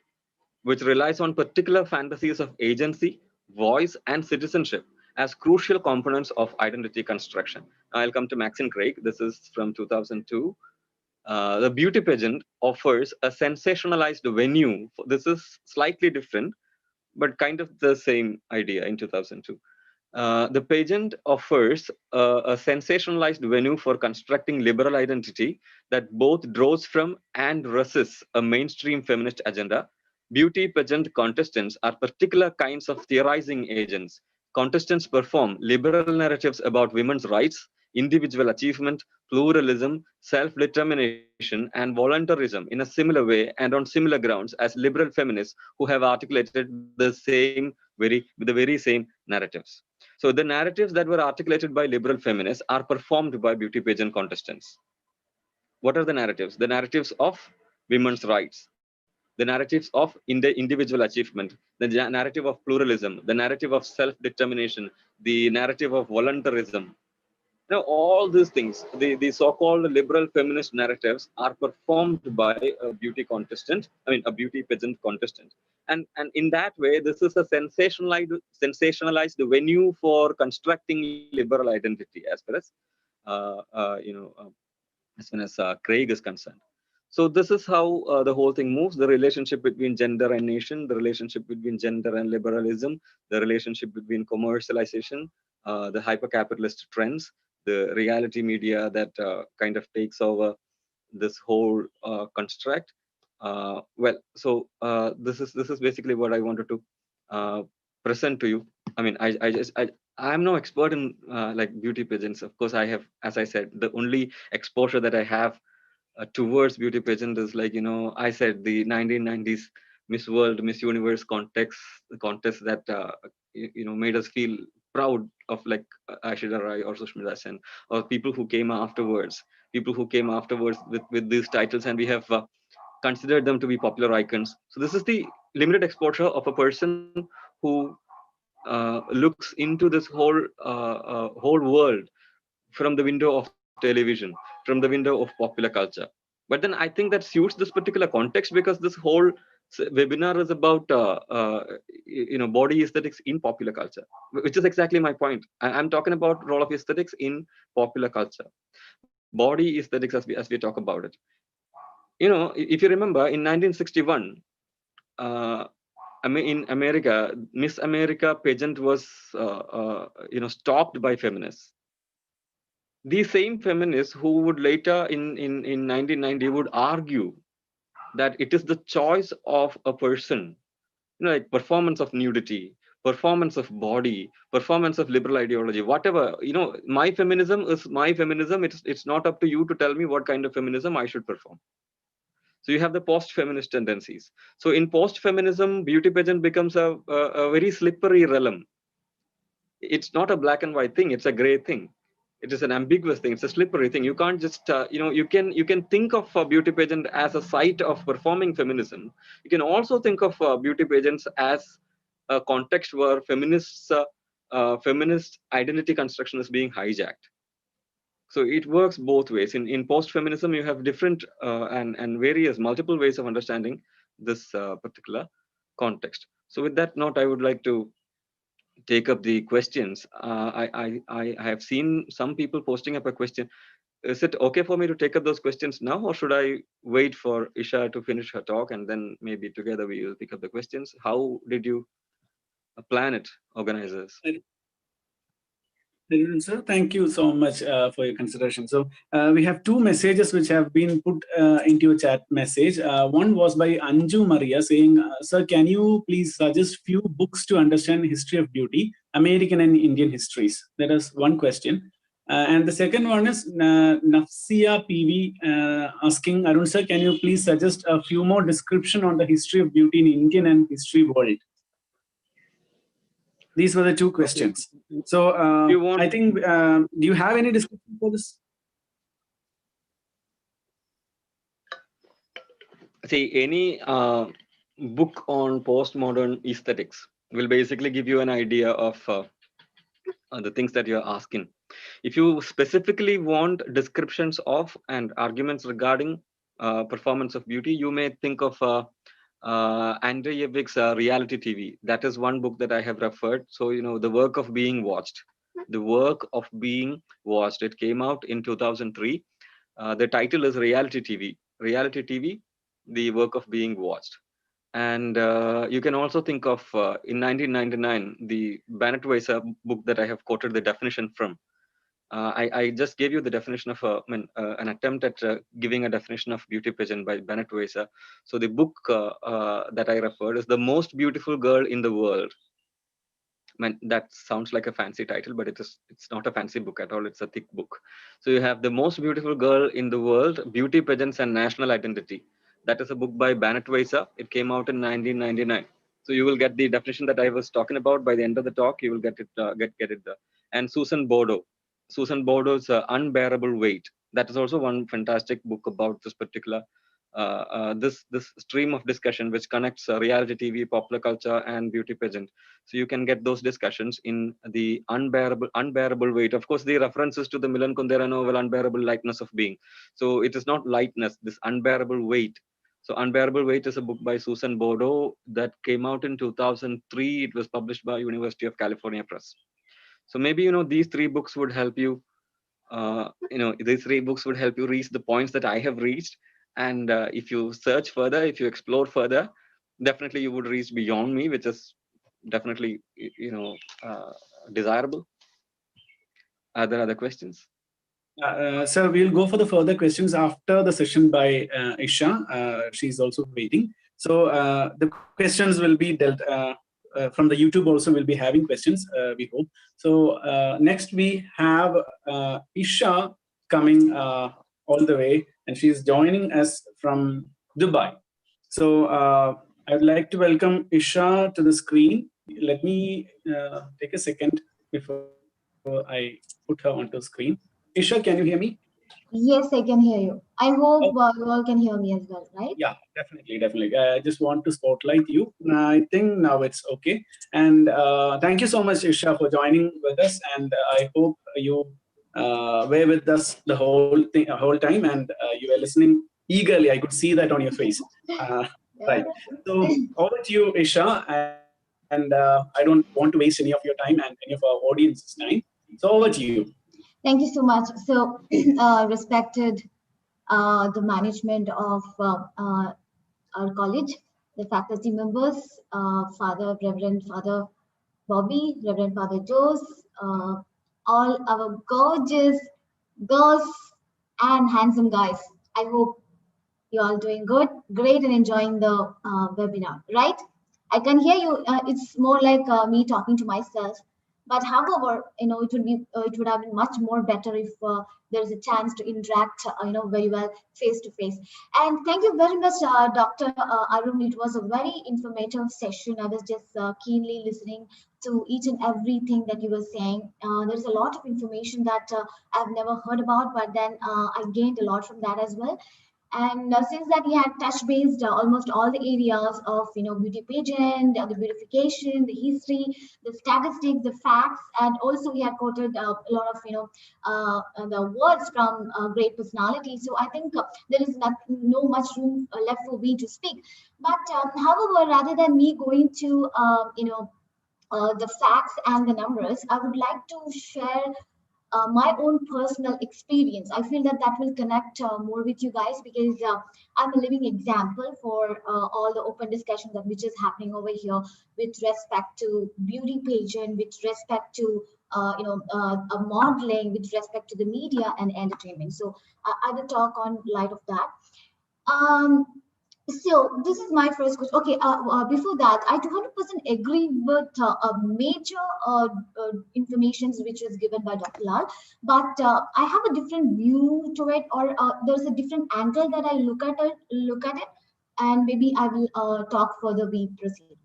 Speaker 5: which relies on particular fantasies of agency, voice, and citizenship as crucial components of identity construction. Now, I'll come to Maxine Craig. This is from 2002. The beauty pageant offers a sensationalized venue. This is slightly different, but kind of the same idea in 2002. The pageant offers a sensationalized venue for constructing liberal identity that both draws from and resists a mainstream feminist agenda. Beauty pageant contestants are particular kinds of theorizing agents. Contestants perform liberal narratives about women's rights, individual achievement, pluralism, self-determination, and voluntarism in a similar way and on similar grounds as liberal feminists who have articulated the very same narratives. So the narratives that were articulated by liberal feminists are performed by beauty pageant contestants. What are the narratives? The narratives of women's rights, the narratives of individual achievement, the narrative of pluralism, the narrative of self-determination, the narrative of voluntarism. Now, all these things, the so-called liberal feminist narratives are performed by a beauty contestant, a beauty pageant contestant. And in that way, this is a sensationalized venue for constructing liberal identity uh, uh, you know, uh, as far as Craig is concerned. So this is how the whole thing moves: the relationship between gender and nation, the relationship between gender and liberalism, the relationship between commercialization, the hyper-capitalist trends, the reality media that kind of takes over this whole construct. This is basically what I wanted to uh, present to you. I mean, I'm no expert in like beauty pageants. Of course, I have, as I said, the only exposure that I have towards beauty pageant is, like, I said, the 1990s Miss World, Miss Universe contest that made us feel proud of, like, Aishwarya Rai or Sushmita Sen, or people who came afterwards, with these titles, and we have considered them to be popular icons. So this is the limited exposure of a person who looks into this whole world from the window of television, from the window of popular culture. But then I think that suits this particular context, because this whole webinar is about body aesthetics in popular culture, which is exactly my point. I'm talking about role of aesthetics in popular culture, body aesthetics, as we talk about it. If you remember, in 1961, uh, in America, Miss America pageant was stopped by feminists. These same feminists who would later in 1990 would argue that it is the choice of a person, like performance of nudity, performance of body, performance of liberal ideology, whatever. My feminism is my feminism. It's not up to you to tell me what kind of feminism I should perform. So you have the post-feminist tendencies. So in post-feminism, beauty pageant becomes a very slippery realm. It's not a black and white thing. It's a gray thing. It is an ambiguous thing. It's a slippery thing. You can't just you can think of a beauty pageant as a site of performing feminism. You can also think of beauty pageants as a context where feminist identity construction is being hijacked. So it works both ways. In post-feminism, you have different and various multiple ways of understanding this particular context. So with that note, I would like to take up the questions. I have seen some people posting up a question. Is it okay for me to take up those questions now, or should I wait for Isha to finish her talk and then maybe together we will pick up the questions? How did you plan it, organizers?
Speaker 1: Sir, thank you so much for your consideration. So we have two messages which have been put into a chat message. One was by Anju Maria saying, "Sir, can you please suggest few books to understand history of beauty, American and Indian histories?" That is one question. And the second one is Nafsia PV asking, "Arun sir, can you please suggest a few more description on the history of beauty in Indian and history world?" These were the two questions. So I think, do you have any description for this?
Speaker 5: See, any book on postmodern aesthetics will basically give you an idea of the things that you're asking. If you specifically want descriptions of and arguments regarding performance of beauty, you may think of Andreyevic's Reality TV. That is one book that I have referred. So, the work of being watched. The work of being watched. It came out in 2003. The title is Reality TV. Reality TV, the work of being watched. And you can also think of, in 1999, the Bennett Weiser book that I have quoted the definition from. I just gave you the definition of an attempt at giving a definition of beauty pageant by Bennett Weiser. So the book that I referred is The Most Beautiful Girl in the World. That sounds like a fancy title, but it's not a fancy book at all. It's a thick book. So you have The Most Beautiful Girl in the World, Beauty Pageants and National Identity. That is a book by Bennett Weiser. It came out in 1999. So you will get the definition that I was talking about by the end of the talk. You will get it get it there. And Susan Bordeaux's Unbearable Weight. That is also one fantastic book about this particular this stream of discussion which connects reality TV, popular culture, and beauty pageant. So you can get those discussions in the unbearable weight. Of course, the references to the Milan Kundera novel, Unbearable Lightness of Being. So it is not lightness, this unbearable weight. So Unbearable Weight is a book by Susan Bordeaux that came out in 2003. It was published by University of California Press. So maybe, these three books would help you, these three books would help you reach the points that I have reached. And if you search further, if you explore further, definitely you would reach beyond me, which is definitely, desirable. Are there other questions?
Speaker 1: Sir, we'll go for the further questions after the session by Isha. She's also waiting. So the questions will be dealt from the YouTube also. Will be having questions, we hope. So next we have Isha coming all the way, and she's joining us from Dubai. So I'd like to welcome Isha to the screen. Let me take a second before I put her onto the screen. Isha, can you hear me?
Speaker 7: Yes, I can hear you. I hope you all can hear me as well, right?
Speaker 1: Yeah, definitely. I just want to spotlight you. I think now it's okay. And thank you so much, Isha, for joining with us. And I hope you were with us the whole time, and you were listening eagerly. I could see that on your face. Right. So over to you, Isha. And I don't want to waste any of your time and any of our audience's time. So over to you.
Speaker 7: Thank you so much. So, respected the management of our college, the faculty members, Reverend Father Bobby, Reverend Father Jose, all our gorgeous girls and handsome guys. I hope you're all doing good, great, and enjoying the webinar, right? I can hear you. It's more like me talking to myself. But however, it would have been much more better if there is a chance to interact, very well face to face. And thank you very much, Dr. Arun. It was a very informative session. I was just keenly listening to each and everything that you were saying. There's a lot of information that I've never heard about, but then I gained a lot from that as well. And since that he had touch based almost all the areas of beauty pageant, the beautification, the history, the statistics, the facts, and also he had quoted a lot of the words from great personalities. So I think there is no much room left for me to speak. But however, rather than me going to the facts and the numbers, I would like to share my own personal experience. I feel that that will connect more with you guys because I'm a living example for all the open discussion that which is happening over here with respect to beauty pageant, with respect to modeling, with respect to the media and entertainment. So I will talk on light of that. So this is my first question. Okay, before that, I 200% agree with a major information which was given by Dr. Lal, but I have a different view to it, or there's a different angle that I look at it, and maybe I will talk further. We proceed.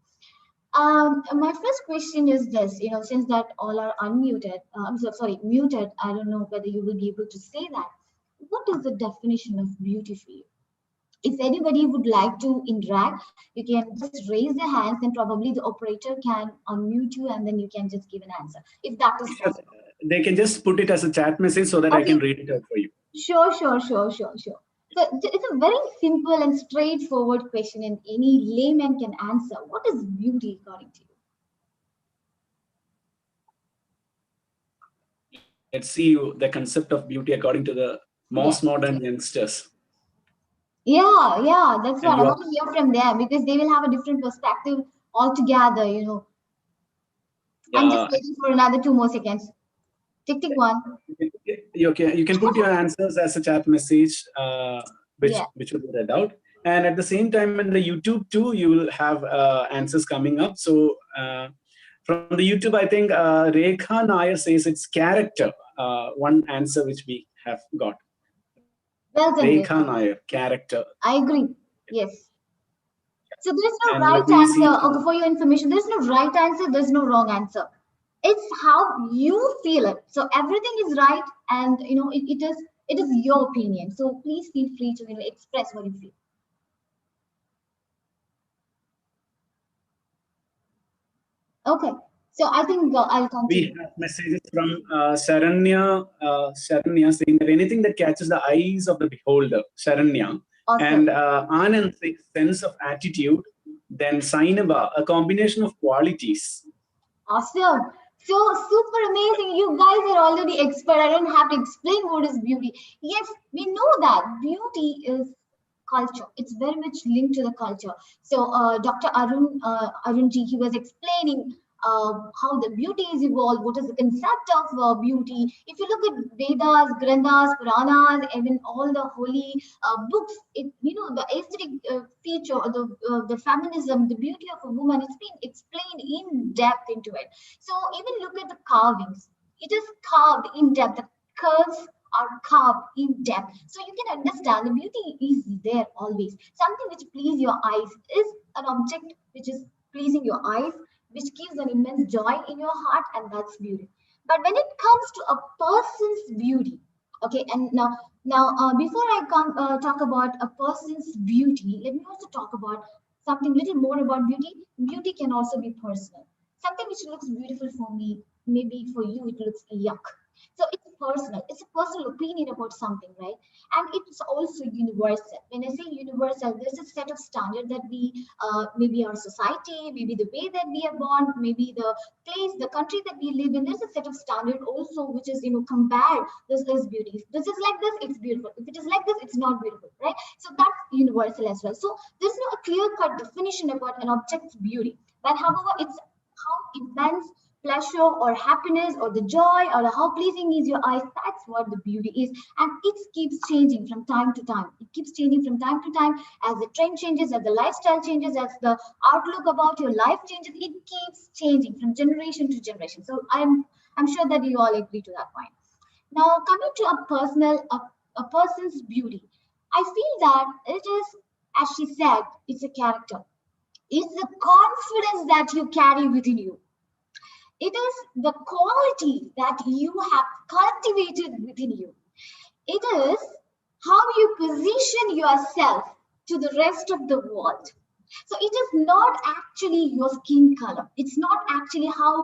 Speaker 7: My first question is this: since that all are unmuted, I'm so sorry, muted. I don't know whether you will be able to say that. What is the definition of beauty for you? If anybody would like to interact, you can just raise their hands and probably the operator can unmute you and then you can just give an answer. If that is possible.
Speaker 1: They can just put it as a chat message so that I can read it out for you.
Speaker 7: Sure. So it's a very simple and straightforward question and any layman can answer. What is beauty according to you?
Speaker 1: Let's see the concept of beauty according to the most modern youngsters.
Speaker 7: Yeah, that's what I want to hear from them because they will have a different perspective altogether, Yeah. I'm just waiting for another 2 more seconds. Tick one.
Speaker 1: You can put your answers as a chat message, which will be read out. And at the same time, in the YouTube too, you will have answers coming up. So from the YouTube, I think Rekha Nair says it's character. One answer which we have got.
Speaker 7: Well done,
Speaker 1: Rekha Nair, character.
Speaker 7: I agree. Yes. So there's no right answer. Okay, for your information, there's no right answer. There's no wrong answer. It's how you feel it. So everything is right, and it is your opinion. So please feel free to express what you feel. Okay, so I think I'll
Speaker 1: We
Speaker 7: continue.
Speaker 1: have messages from Sharanya saying that anything that catches the eyes of the beholder, Sharanya,
Speaker 7: Awesome.
Speaker 1: and Anand says sense of attitude, then Sainaba, a combination of qualities.
Speaker 7: Awesome. So super amazing. You guys are already expert. I don't have to explain what is beauty. Yes, we know that beauty is culture. It's very much linked to the culture. So Dr. Arunji, he was explaining how the beauty is evolved, what is the concept of beauty. If you look at Vedas, Granthas, Puranas, even all the holy books, the aesthetic feature, the feminism, the beauty of a woman, it's been explained in depth into it. So even look at the carvings. It is carved in depth. The curves are carved in depth. So you can understand the beauty is there always. Something which pleases your eyes is an object which is pleasing your eyes, which gives an immense joy in your heart, and that's beauty. But when it comes to a person's beauty, okay, and now before I come talk about a person's beauty, let me also talk about something little more about beauty. Beauty can also be personal. Something which looks beautiful for me, maybe for you it looks yuck. So it's personal. It's a personal opinion about something, right? And it's also universal. When I say universal, there's a set of standard that we, maybe our society, maybe the way that we are born, maybe the place, the country that we live in. There's a set of standard also, which is compared. This is beauty. This is like this, it's beautiful. If it is like this, it's not beautiful, right? So that's universal as well. So there's no clear-cut definition about an object's beauty. But however, it's how immense pleasure or happiness or the joy or how pleasing is your eyes. That's what the beauty is, and it keeps changing from time to time. It keeps changing from time to time as the trend changes, as the lifestyle changes, as the outlook about your life changes. It keeps changing from generation to generation. So I'm sure that you all agree to that point. Now coming to a person's beauty, I feel that it is, as she said, it's a character. It's the confidence that you carry within you. It is the quality that you have cultivated within you. It is how you position yourself to the rest of the world. So it is not actually your skin color. It's not actually how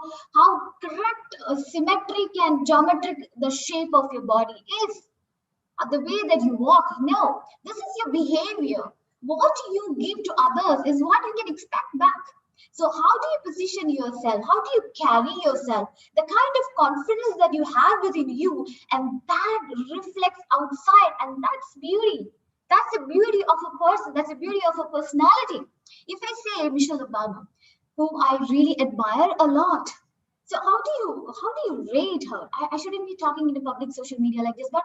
Speaker 7: correct, symmetric, and geometric the shape of your body is, the way that you walk. No, this is your behavior. What you give to others is what you can expect back. So, how do you position yourself? How do you carry yourself? The kind of confidence that you have within you, and that reflects outside, and that's beauty. That's the beauty of a person. That's the beauty of a personality. If I say Michelle Obama, whom I really admire a lot, so how do you rate her? I shouldn't be talking in the public social media like this, but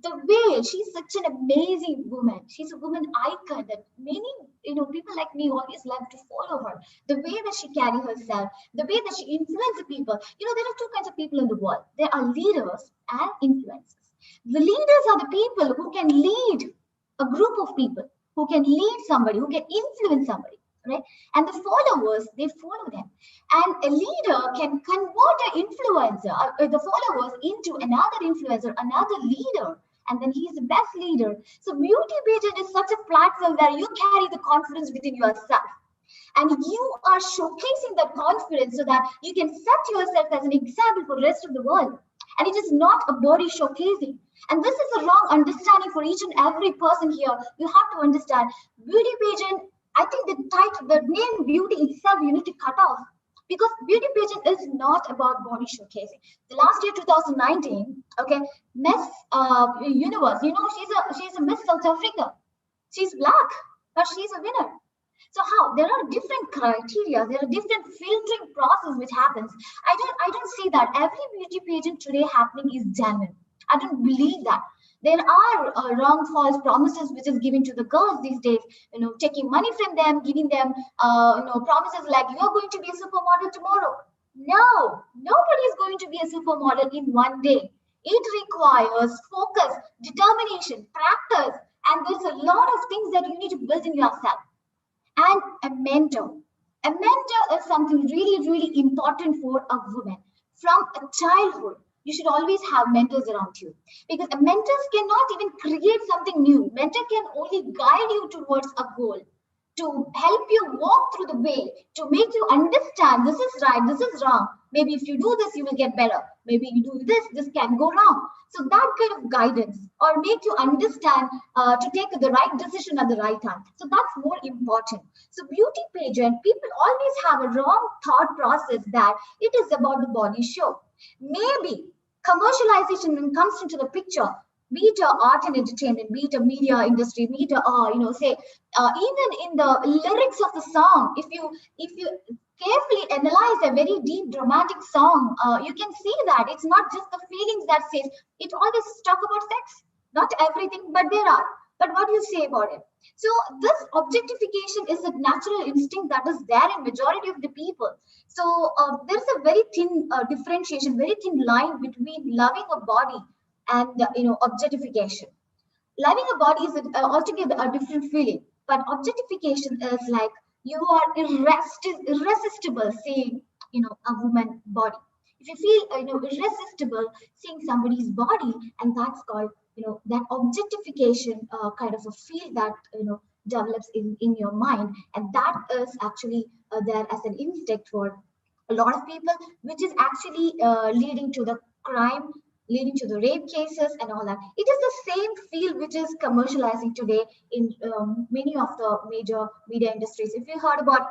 Speaker 7: the way she's such an amazing woman. She's a woman icon that many people like me always love to follow her. The way that she carries herself, the way that she influences people. There are two kinds of people in the world. There are leaders and influencers. The leaders are the people who can lead a group of people, who can lead somebody, who can influence somebody, right? And the followers, they follow them. And a leader can convert an influencer, the followers, into another influencer, another leader, and then he is the best leader. So beauty pageant is such a platform where you carry the confidence within yourself, and you are showcasing that confidence so that you can set yourself as an example for the rest of the world. And it is not a body showcasing. And this is a wrong understanding for each and every person here. You have to understand beauty pageant. I think the name beauty itself you need to cut off, because beauty pageant is not about body showcasing. The last year, 2019, okay, Miss Universe, she's a Miss South Africa. She's black, but she's a winner. So how? There are different criteria, there are different filtering process which happens. I don't see that every beauty pageant today happening is genuine. I don't believe that. There are wrong, false promises which is given to the girls these days. Taking money from them, giving them, promises like you're going to be a supermodel tomorrow. No, nobody is going to be a supermodel in one day. It requires focus, determination, practice, and there's a lot of things that you need to build in yourself. And a mentor. A mentor is something really, really important for a woman. From a childhood, you should always have mentors around you, because a mentors cannot even create something new. Mentor can only guide you towards a goal. to help you walk through the way, to make you understand this is right, this is wrong. Maybe if you do this, you will get better. Maybe you do this, this can go wrong. So that kind of guidance, or make you understand to take the right decision at the right time. So that's more important. So beauty pageant, people always have a wrong thought process that it is about the body show. Maybe commercialization when it comes into the picture, be it art and entertainment, be it a media industry, be it say even in the lyrics of the song, if you carefully analyze a very deep dramatic song, you can see that it's not just the feelings that says, it always talk about sex, not everything, but there are. But what do you say about it? So this objectification is a natural instinct that is there in majority of the people. So there's a very thin differentiation, very thin line between loving a body and objectification. Loving a body is altogether a different feeling, but objectification is like you are irresistible seeing a woman body. If you feel irresistible seeing somebody's body, and that's called that objectification kind of a feel that develops in your mind, and that is actually there as an instinct for a lot of people, which is actually leading to the crime, leading to the rape cases and all that. It is the same field which is commercializing today in many of the major media industries. If you heard about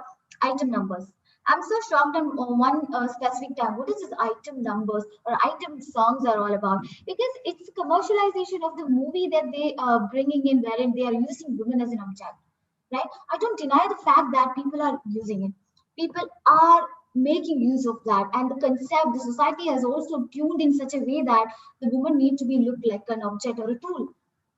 Speaker 7: item numbers, I'm so shocked on one specific time. What is this item numbers or item songs are all about? Because it's commercialization of the movie that they are bringing in, wherein they are using women as an object, right? I don't deny the fact that people are using it. People are making use of that, and the concept, the society has also tuned in such a way that the woman need to be looked like an object or a tool.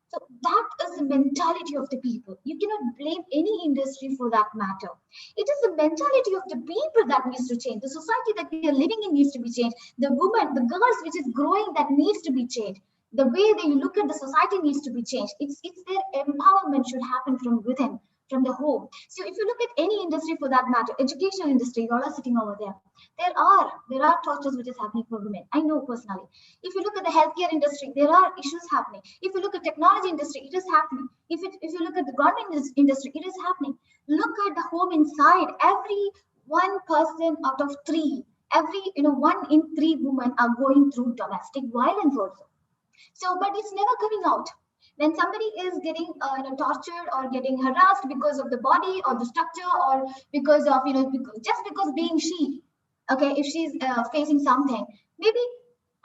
Speaker 7: So that is the mentality of the people. You cannot blame any industry for that matter. It is the mentality of the people that needs to change. The society that we are living in needs to be changed. The women, the girls which is growing, that needs to be changed. The way they look at the society needs to be changed. It's their empowerment should happen from within, from the home. So if you look at any industry for that matter, educational industry, you all are sitting over there. There are tortures which is happening for women. I know personally. If you look at the healthcare industry, there are issues happening. If you look at technology industry, it is happening. If you look at the government industry, it is happening. Look at the home inside. Every one person out of three, every 1 in 3 women are going through domestic violence also. So, but it's never coming out. When somebody is getting tortured or getting harassed because of the body or the structure, or because of just because being she, okay, if she's facing something, maybe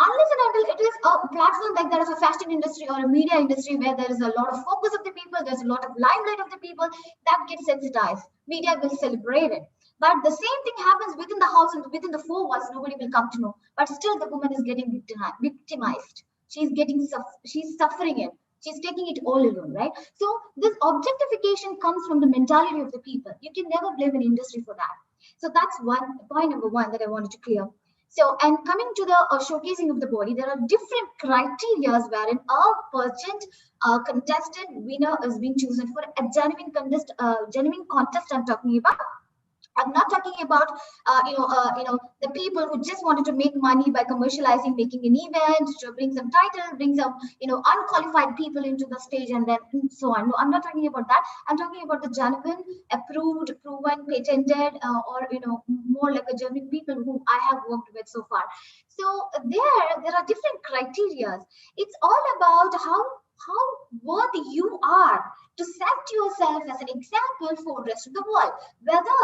Speaker 7: unless and until it is a platform like that of a fashion industry or a media industry where there is a lot of focus of the people, there's a lot of limelight of the people, that gets sensitized. Media will celebrate it. But the same thing happens within the house and within the 4 walls, nobody will come to know. But still the woman is getting victimized. She's suffering it. She's taking it all alone, right? So this objectification comes from the mentality of the people. You can never blame an industry for that. So that's one point number one that I wanted to clear. So, and coming to the showcasing of the body, there are different criteria wherein a pageant contestant winner is being chosen for a genuine contest. I'm talking about. I'm not talking about the people who just wanted to make money by commercializing, making an event to bring some title, bring some unqualified people into the stage, and then so on. No, I'm not talking about that. I'm talking about the genuine, approved, proven, patented, or more like a genuine people who I have worked with so far. So there are different criteria. It's all about how worthy you are to set yourself as an example for the rest of the world. Whether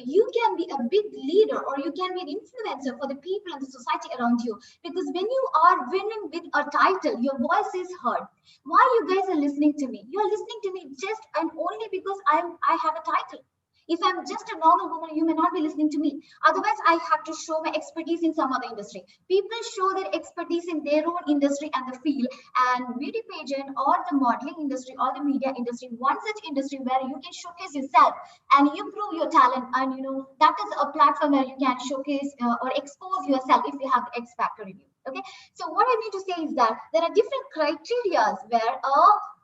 Speaker 7: you can be a big leader or you can be an influencer for the people and the society around you. Because when you are winning with a title, your voice is heard. Why you guys are listening to me? You are listening to me just and only because I have a title. If I'm just a normal woman, you may not be listening to me. Otherwise, I have to show my expertise in some other industry. People show their expertise in their own industry and the field. And beauty pageant or the modeling industry or the media industry, one such industry where you can showcase yourself and you prove your talent. And that is a platform where you can showcase or expose yourself if you have X factor in you. Okay. So what I mean to say is that there are different criteria where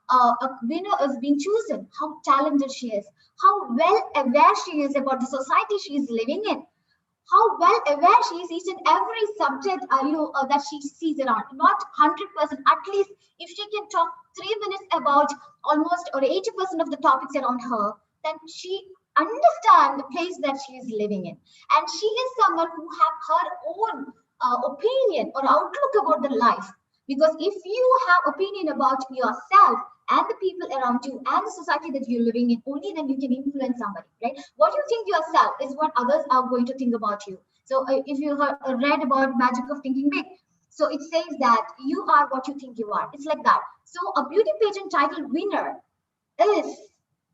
Speaker 7: a winner is being chosen, how talented she is, how well aware she is about the society she is living in, how well aware she is each and every subject that she sees around. Not 100%, at least if she can talk 3 minutes about almost or 80% of the topics around her, then she understands the place that she is living in. And she is someone who have her own opinion or outlook about the life. Because if you have opinion about yourself and the people around you and the society that you're living in, only then you can influence somebody, right? What you think yourself is what others are going to think about you. So if you have read about Magic of Thinking Big, so it says that you are what you think you are. It's like that. So a beauty pageant title winner is,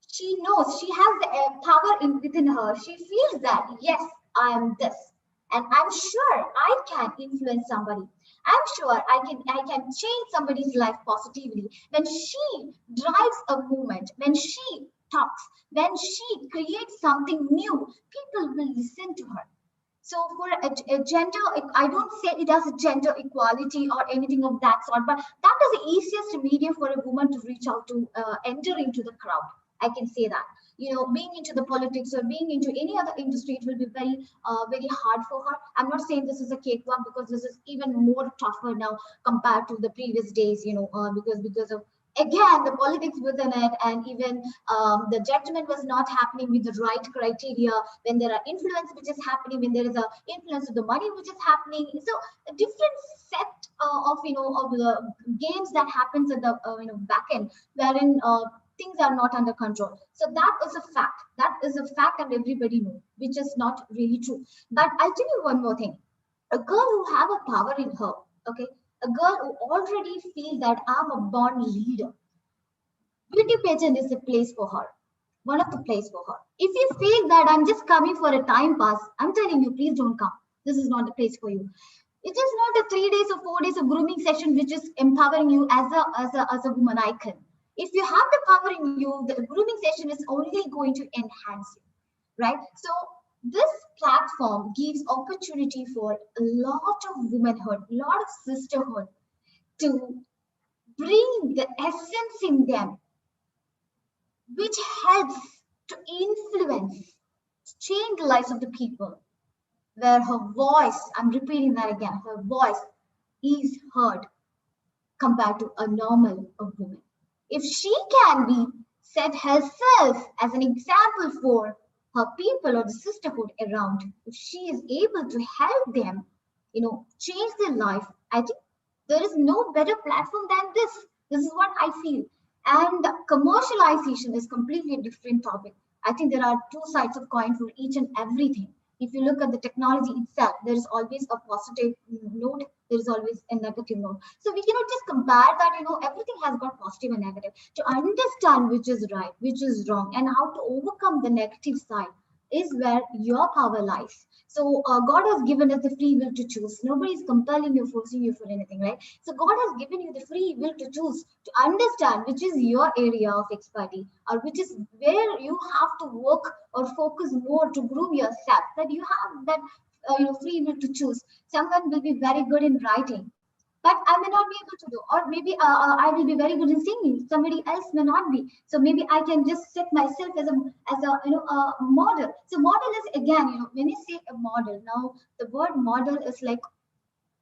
Speaker 7: she knows she has the power within her. She feels that, yes, I am this. And I'm sure I can influence somebody. I'm sure I can change somebody's life positively. When she drives a movement, when she talks, when she creates something new, people will listen to her. So for a gender, I don't say it as a gender equality or anything of that sort, but that is the easiest medium for a woman to reach out to enter into the crowd. I can say that. You know, being into the politics or being into any other industry, it will be very hard for her. I'm not saying this is a cakewalk, because this is even more tougher now compared to the previous days. You know, because of, again, the politics within it, and even the judgment was not happening with the right criteria. When there are influence which is happening, when there is a influence of the money which is happening, so a different set of of the games that happens at the back end, wherein things are not under control. So that is a fact. That is a fact, and everybody knows, which is not really true. But I'll tell you one more thing. A girl who have a power in her, okay, a girl who already feels that I'm a born leader, beauty pageant is a place for her. One of the place for her. If you feel that I'm just coming for a time pass, I'm telling you, please don't come. This is not the place for you. It is not a 3 days or 4 days of grooming session which is empowering you as a woman icon. If you have the power in you, the grooming session is only going to enhance you, right? So this platform gives opportunity for a lot of womanhood, a lot of sisterhood to bring the essence in them, which helps to influence, change the lives of the people, where her voice, I'm repeating that again, her voice is heard compared to a normal woman. If she can be set herself as an example for her people or the sisterhood around, if she is able to help them, change their life, I think there is no better platform than this. This is what I feel. And commercialization is completely a different topic. I think there are two sides of coin for each and everything. If you look at the technology itself, there is always a positive note, there is always a negative note. So we cannot just compare that, everything has got positive and negative. To understand which is right, which is wrong, and how to overcome the negative side is where your power lies. So God has given us the free will to choose. Nobody is compelling you, forcing you for anything, right? So God has given you the free will to choose, to understand which is your area of expertise, or which is where you have to work or focus more to groom yourself. That you have that free will to choose. Someone will be very good in writing, but I may not be able to do, or maybe I will be very good in singing. Somebody else may not be. So maybe I can just set myself as a model. So model is, again, when you say a model, now the word model is like,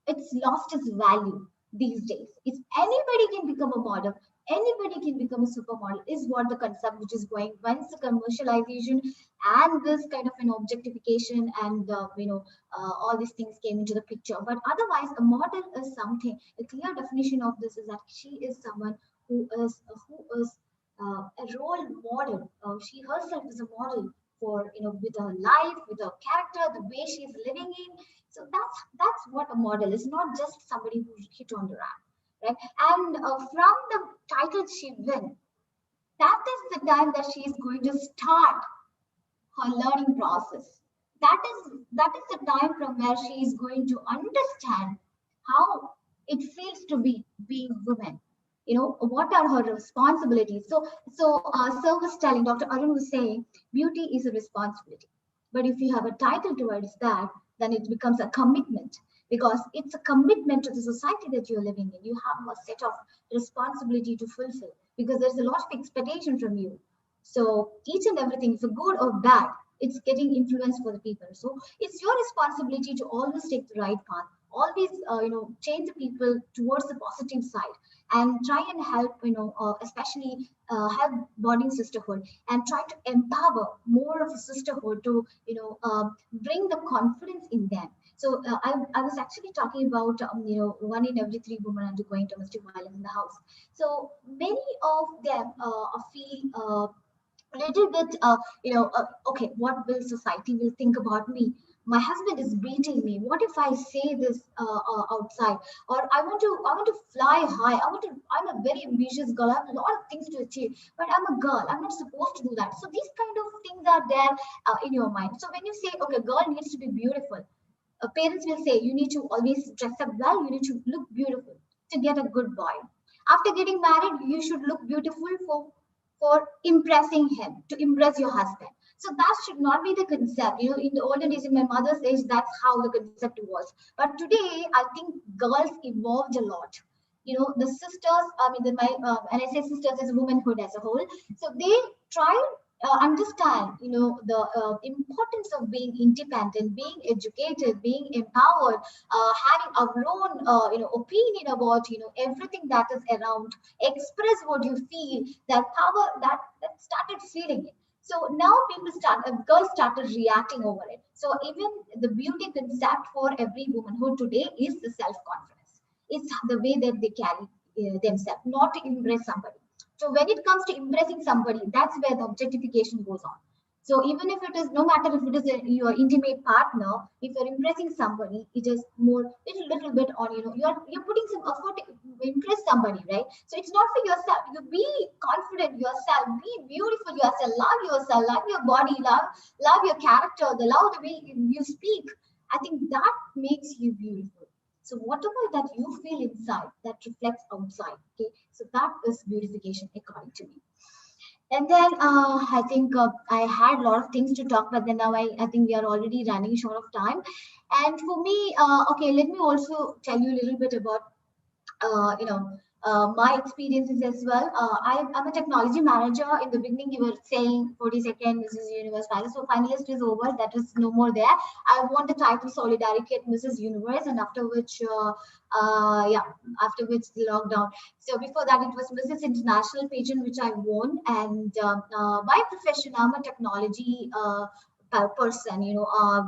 Speaker 7: it's lost its value these days. It's anybody can become a model, anybody can become a supermodel, is what the concept which is going. Once the commercialization and this kind of an objectification and all these things came into the picture. But otherwise, a model is something, a clear definition of this is that she is someone who is a role model. She herself is a model for, with her life, with her character, the way she is living in. So that's what a model is, not just somebody who hit on the ramp, right? And from the title she win, that is the time that she is going to start her learning process. That is the time from where she is going to understand how it feels to be being woman. What are her responsibilities? So service telling, Dr. Arun was saying, beauty is a responsibility. But if you have a title towards that, then it becomes a commitment, because it's a commitment to the society that you're living in. You have a set of responsibility to fulfill, because there's a lot of expectation from you. So each and everything, for good or bad, it's getting influence for the people. So it's your responsibility to always take the right path, always change the people towards the positive side. and try and help, especially help bonding sisterhood, and try to empower more of a sisterhood to, bring the confidence in them. So I was actually talking about, 1 in every 3 women undergoing domestic violence in the house. So many of them feel a little bit, okay, what will society will think about me? My husband is beating me. What if I say this outside? Or I want to fly high. I'm a very ambitious girl. I have a lot of things to achieve, but I'm a girl. I'm not supposed to do that. So these kind of things are there in your mind. So when you say, okay, girl needs to be beautiful, parents will say you need to always dress up well, you need to look beautiful to get a good boy. After getting married, you should look beautiful for impressing him, to impress your husband. So that should not be the concept. In the olden days, in my mother's age, that's how the concept was. But today, I think girls evolved a lot. The sisters, I mean, and I say sisters as womanhood as a whole. So they try understand, the importance of being independent, being educated, being empowered, having our own, opinion about, everything that is around. Express what you feel. That power that started feeling it. So now girls started reacting over it. So even the beauty concept for every womanhood today is the self-confidence. It's the way that they carry themselves, not to impress somebody. So when it comes to impressing somebody, that's where the objectification goes on. So even if it is, no matter if it is your intimate partner, if you're impressing somebody, it is more little bit on, you're putting some effort to impress somebody, right? So it's not for yourself. You be confident yourself, be beautiful yourself, love your body, love your character, love the way you speak. I think that makes you beautiful. So whatever that you feel inside, that reflects outside. Okay, so that is beautification according to me. And then I think I had a lot of things to talk, but then now I think we are already running short of time. And for me, okay, let me also tell you a little bit about my experiences as well. I'm a technology manager. In the beginning, you were saying 42nd Mrs. Universe finalist. So finalist is over. That is no more there. I won the title Solidarity at Mrs. Universe, and after which, after which the lockdown. So before that, it was Mrs. International pageant, which I won. And by profession, I'm a technology person.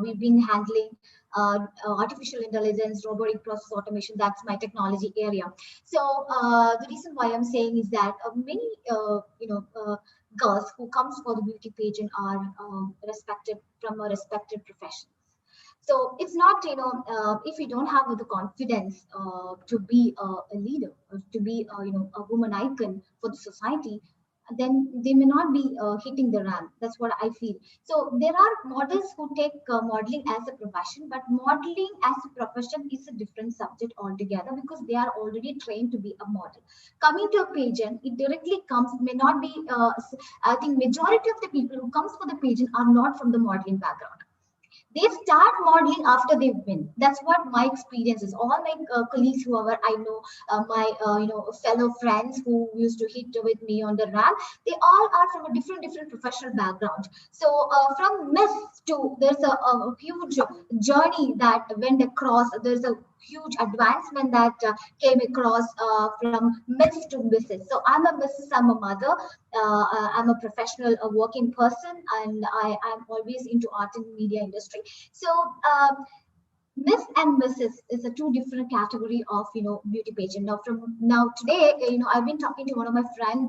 Speaker 7: We've been handling artificial intelligence, robotic process automation. That's my technology area. So the reason why I'm saying is that many girls who comes for the beauty pageant are respected from a respected profession. So it's not, if you don't have the confidence to be a leader, or to be a woman icon for the society, then they may not be hitting the ramp. That's what I feel. So there are models who take modeling as a profession, but modeling as a profession is a different subject altogether, because they are already trained to be a model. Coming to a pageant, it directly comes, may not be, I think majority of the people who comes for the pageant are not from the modeling background. They start modeling after they win. That's what my experience is. All my colleagues, whoever I know, my fellow friends who used to hit with me on the ramp, they all are from a different professional background. So from Miss to, there's a huge journey that went across. There's a huge advancement that came across from Miss to Mrs. So I'm a Mrs. I'm a mother. I'm a professional, a working person, and I'm always into art and media industry. So Miss and Mrs. is a two different category of beauty pageant. Now today, I've been talking to one of my friend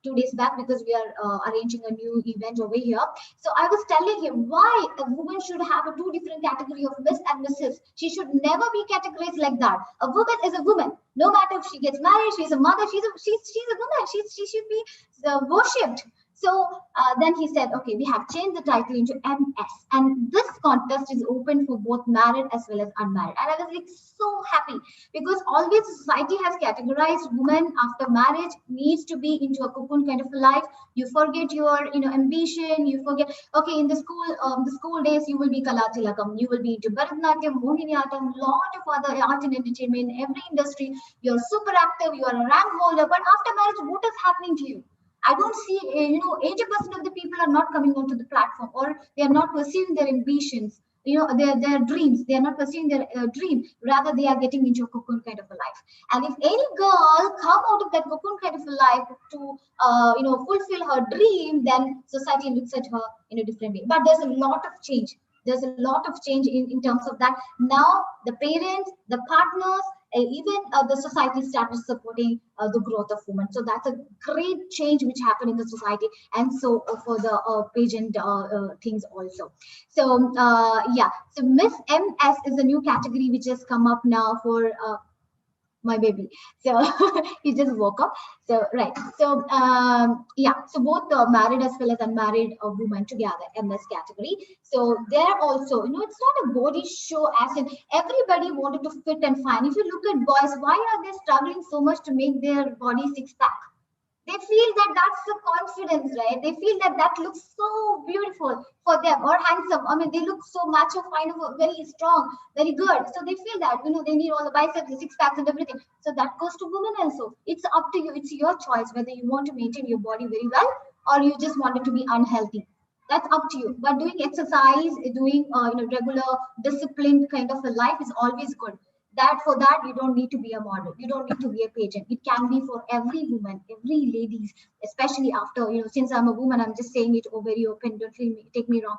Speaker 7: 2 days back, because we are arranging a new event over here. So I was telling him why a woman should have a two different category of Miss and Mrs. She should never be categorized like that. A woman is a woman. No matter if she gets married, she's a mother, she's a woman. She should be worshipped. So then he said, okay, we have changed the title into MS. And this contest is open for both married as well as unmarried. And I was like so happy, because always society has categorized women after marriage needs to be into a cocoon kind of a life. You forget your ambition. You forget, okay, in the school days, you will be Kalatilakam. You will be into Bharatanatyam, Mohiniyattam, lot of other art and entertainment, every industry. You're super active. You are a rank holder. But after marriage, what is happening to you? I don't see, 80% of the people are not coming onto the platform, or they are not pursuing their ambitions. their dreams. They are not pursuing their dream. Rather, they are getting into a cocoon kind of a life. And if any girl come out of that cocoon kind of a life to fulfill her dream, then society looks at her in a different way. But there's a lot of change. There's a lot of change in terms of that. Now the parents, the partners, even the society started supporting the growth of women. So that's a great change which happened in the society, and so for the pageant things also. So yeah, so Miss MS is a new category which has come up now for my baby. So he just woke up. So right. So yeah. So both married as well as unmarried women together in this category. So they're also, it's not a body show as in everybody wanted to fit and fine. If you look at boys, why are they struggling so much to make their body six pack? They feel that that's the confidence, right? They feel that that looks so beautiful for them, or handsome. I mean, they look so macho, kind of very strong, very good. So they feel that, they need all the biceps, the six packs and everything. So that goes to women also. It's up to you. It's your choice whether you want to maintain your body very well or you just want it to be unhealthy. That's up to you. But doing exercise, doing regular disciplined kind of a life is always good. For that you don't need to be a model, you don't need to be a pageant. It can be for every woman, every ladies, especially after, since I'm a woman, I'm just saying it very open, don't take me wrong,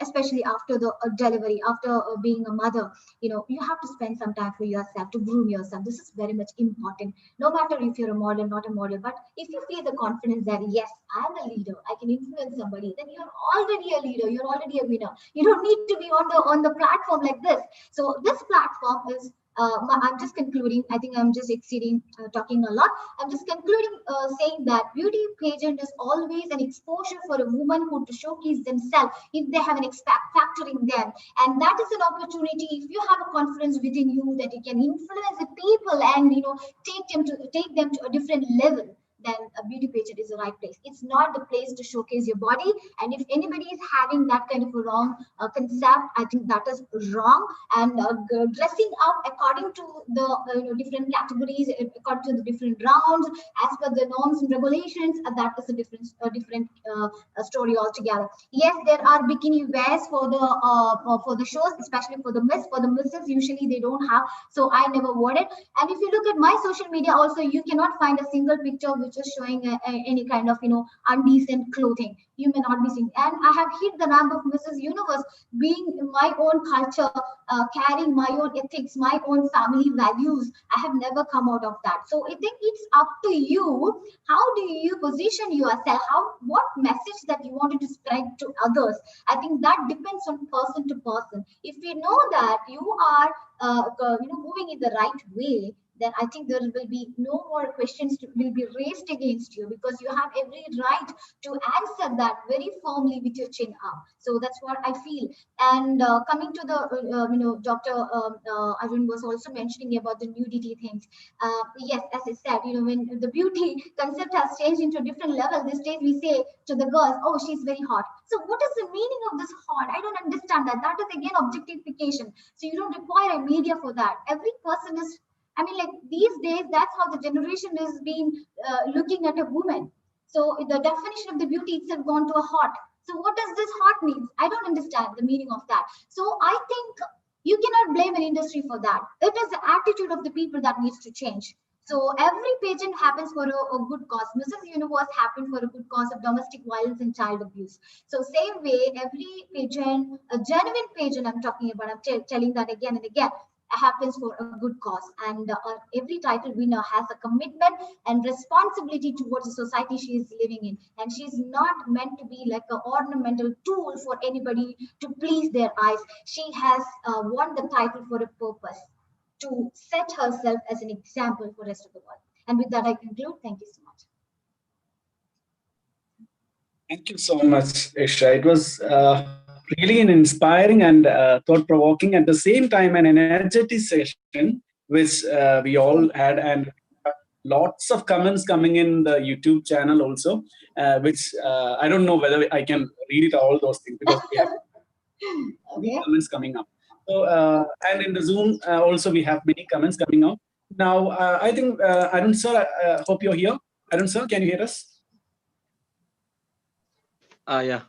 Speaker 7: especially after the delivery, after being a mother, you have to spend some time for yourself, to groom yourself. This is very much important, no matter if you're a model, not a model. But if you feel the confidence that yes, I'm a leader, I can influence somebody, then you're already a leader, you're already a winner. You don't need to be on the platform like this. So this platform is I'm just concluding. I think I'm just exceeding, talking a lot. I'm just concluding saying that beauty pageant is always an exposure for a woman who to showcase themselves if they have an factor in them. And that is an opportunity, if you have a confidence within you that you can influence the people and take them to a different level, then a beauty pageant is the right place. It's not the place to showcase your body. And if anybody is having that kind of a wrong concept, I think that is wrong. And dressing up according to the different categories, according to the different rounds, as per the norms and regulations, that is a different story altogether. Yes, there are bikini wears for the shows, especially for the misses. Usually they don't have, so I never wore it. And if you look at my social media, also you cannot find a single picture which is showing any kind of undecent clothing. You may not be seeing. And I have hit the ramp of Mrs. Universe, being my own culture, carrying my own ethics, my own family values. I have never come out of that. So I think it's up to you. How do you position yourself? What message that you wanted to spread to others? I think that depends on person to person. If we know that you are moving in the right way, then I think there will be no more questions will be raised against you, because you have every right to answer that very firmly with your chin up. So that's what I feel. And coming to the Dr. Arun was also mentioning about the nudity things. Yes, as I said, when the beauty concept has changed into a different level, these days we say to the girls, oh, she's very hot. So what is the meaning of this hot? I don't understand that. That is again objectification. So you don't require a media for that. Every person is, like these days, that's how the generation is being looking at a woman. So the definition of the beauty itself gone to a hot. So what does this hot mean? I don't understand the meaning of that. So I think you cannot blame an industry for that. It is the attitude of the people that needs to change. So every pageant happens for a good cause. Mrs. Universe happened for a good cause of domestic violence and child abuse. So same way, every pageant, a genuine pageant I'm talking about, I'm telling that again and again, happens for a good cause. And every title winner has a commitment and responsibility towards the society she is living in. And she's not meant to be like an ornamental tool for anybody to please their eyes. She has won the title for a purpose, to set herself as an example for the rest of the world. And with that, I conclude. Thank you so much.
Speaker 1: Thank you so much, Isha. It was really an inspiring and thought-provoking, at the same time an energetic session, which we all had, and lots of comments coming in the YouTube channel also, which I don't know whether I can read it, all those things, because we have
Speaker 7: Okay.
Speaker 1: comments coming up. So, and in the Zoom also we have many comments coming out. Now, I think, Arun sir, hope you're here. Arun sir, can you hear us?
Speaker 5: Yeah.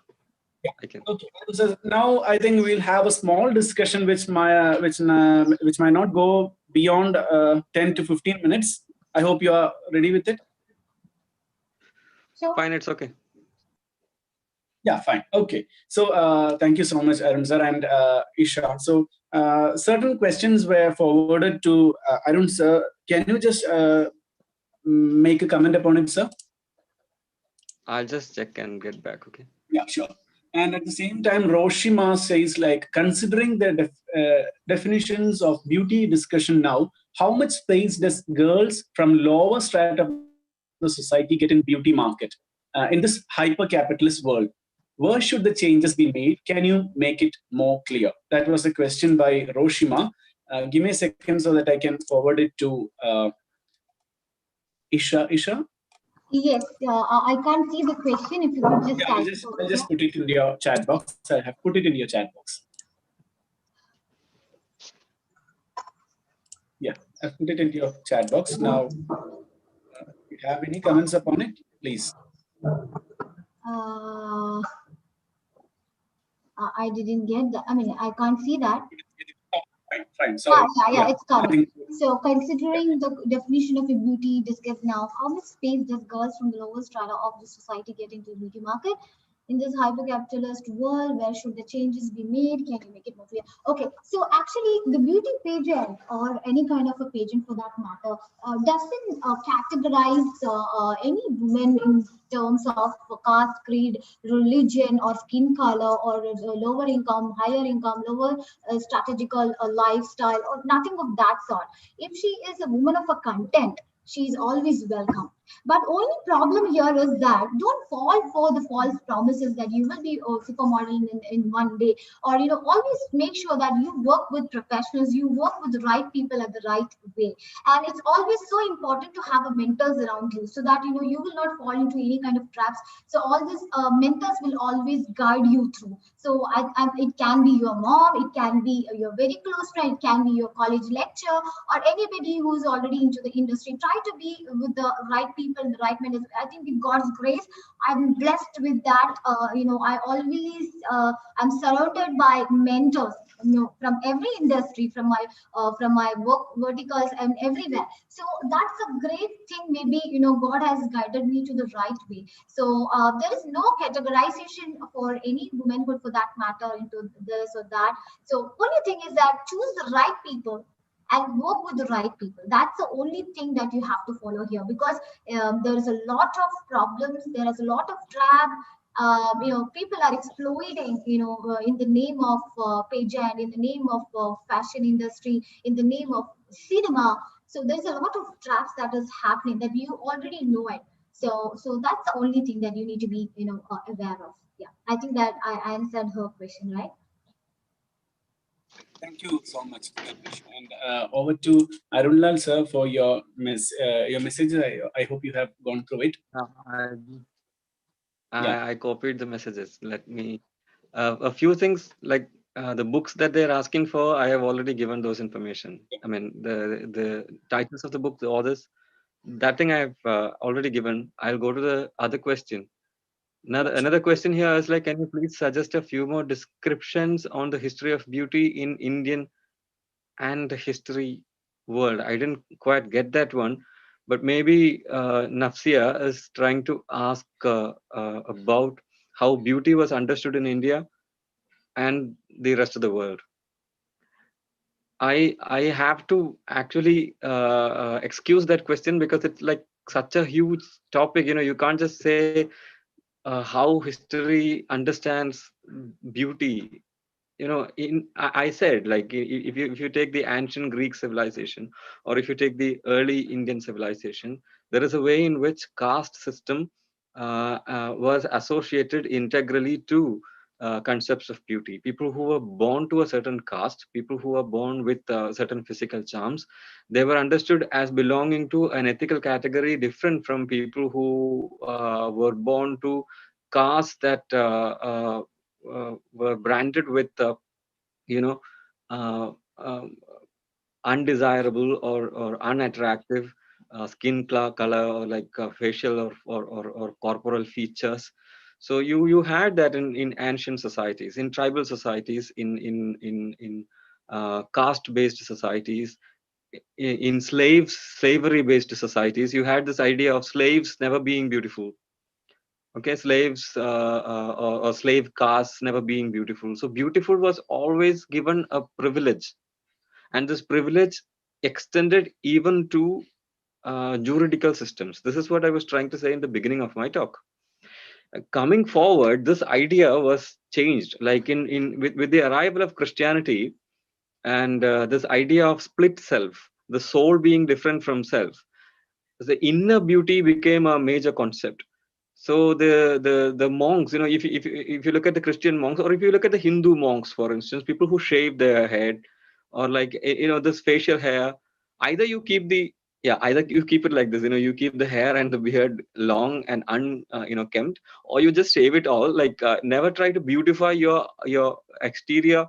Speaker 1: Yeah.
Speaker 5: I can.
Speaker 1: Okay. So now I think we'll have a small discussion, which might not go beyond 10 to 15 minutes. I hope you are ready with it.
Speaker 7: Sure.
Speaker 5: Fine, it's okay.
Speaker 1: Yeah, fine. Okay. So thank you so much, Arun sir and Isha. So certain questions were forwarded to Arun sir. Can you just make a comment upon it, sir?
Speaker 5: I'll just check and get back. Okay.
Speaker 1: Yeah, sure. And at the same time, Roshima says, like, considering the definitions of beauty discussion now, how much space does girls from lower strata of the society get in beauty market in this hyper-capitalist world? Where should the changes be made? Can you make it more clear? That was a question by Roshima. Give me a second so that I can forward it to Isha. Isha?
Speaker 7: Yes, I can't see the question. If you could just
Speaker 1: Yeah,
Speaker 7: type it
Speaker 1: I'll
Speaker 7: over
Speaker 1: just
Speaker 7: here.
Speaker 1: put it in your chat box. I have put it in your chat box. Yeah, I've put it into your chat box. Now, if you have any comments upon it, please.
Speaker 7: I didn't get that. I mean, I can't see that.
Speaker 1: Fine. Sorry.
Speaker 7: Yeah,
Speaker 1: Yeah,
Speaker 7: it's coming.
Speaker 1: nothing.
Speaker 7: So,
Speaker 1: Yeah.
Speaker 7: considering the definition of a beauty discussed now, how much space does girls from the lower strata of the society get into the beauty market? In this hyper-capitalist world, where should the changes be made? Can you make it more clear? Okay, so actually, the beauty pageant or any kind of a pageant for that matter doesn't categorize any woman in terms of caste, creed, religion, or skin color, or lower income, higher income, lower strategical lifestyle, or nothing of that sort. If she is a woman of a content, she is always welcome. But only problem here is that don't fall for the false promises that you will be a supermodel in one day, or always make sure that you work with professionals, you work with the right people at the right way. And it's always so important to have a mentors around you, so that you will not fall into any kind of traps. So all these mentors will always guide you through. So it can be your mom, it can be your very close friend, it can be your college lecturer, or anybody who's already into the industry. Try to be with the right people and the right mentors. I think with God's grace, I'm blessed with that. I always I'm surrounded by mentors, from every industry, from my work verticals and everywhere. So that's a great thing. Maybe God has guided me to the right way. So there is no categorization for any womanhood for that matter into this or that. So only thing is that choose the right people and work with the right people. That's the only thing that you have to follow here, because there is a lot of problems, there is a lot of trap. People are exploiting, in the name of pageant, in the name of fashion industry, in the name of cinema. So there's a lot of traps that is happening that you already know it. So that's the only thing that you need to be, aware of. Yeah, I think that I answered her question, right?
Speaker 1: Thank you so much. And over to Arunlal sir for your message. I hope you have gone through it. Yeah.
Speaker 5: I copied the messages. Let me a few things like the books that they're asking for. I have already given those information. I mean the titles of the book, the authors. That thing I have already given. I'll go to the other question. Another question here is like, can you please suggest a few more descriptions on the history of beauty in Indian and the history world? I didn't quite get that one, but maybe Nafsia is trying to ask about how beauty was understood in India and the rest of the world. I have to actually excuse that question because it's like such a huge topic. You can't just say how history understands beauty. I said, like, if you take the ancient Greek civilization, or if you take the early Indian civilization, there is a way in which caste system was associated integrally to concepts of beauty. People who were born to a certain caste, people who were born with certain physical charms, they were understood as belonging to an ethical category different from people who were born to castes that were branded with you know uh, um, undesirable or unattractive skin color, or like facial or corporal features. So you had that in ancient societies, in tribal societies, in caste-based societies, in slavery-based societies. You had this idea of slaves never being beautiful. Okay, slaves or slave castes never being beautiful. So beautiful was always given a privilege, and this privilege extended even to juridical systems. This is what I was trying to say in the beginning of my talk. Coming forward, this idea was changed, like with the arrival of Christianity, and this idea of split self, the soul being different from self, the inner beauty became a major concept. So the monks, if you look at the Christian monks, or if you look at the Hindu monks, for instance, people who shave their head, or like this facial hair, either you keep the either you keep it like this, you keep the hair and the beard long and kempt, or you just shave it all. Like never try to beautify your exterior,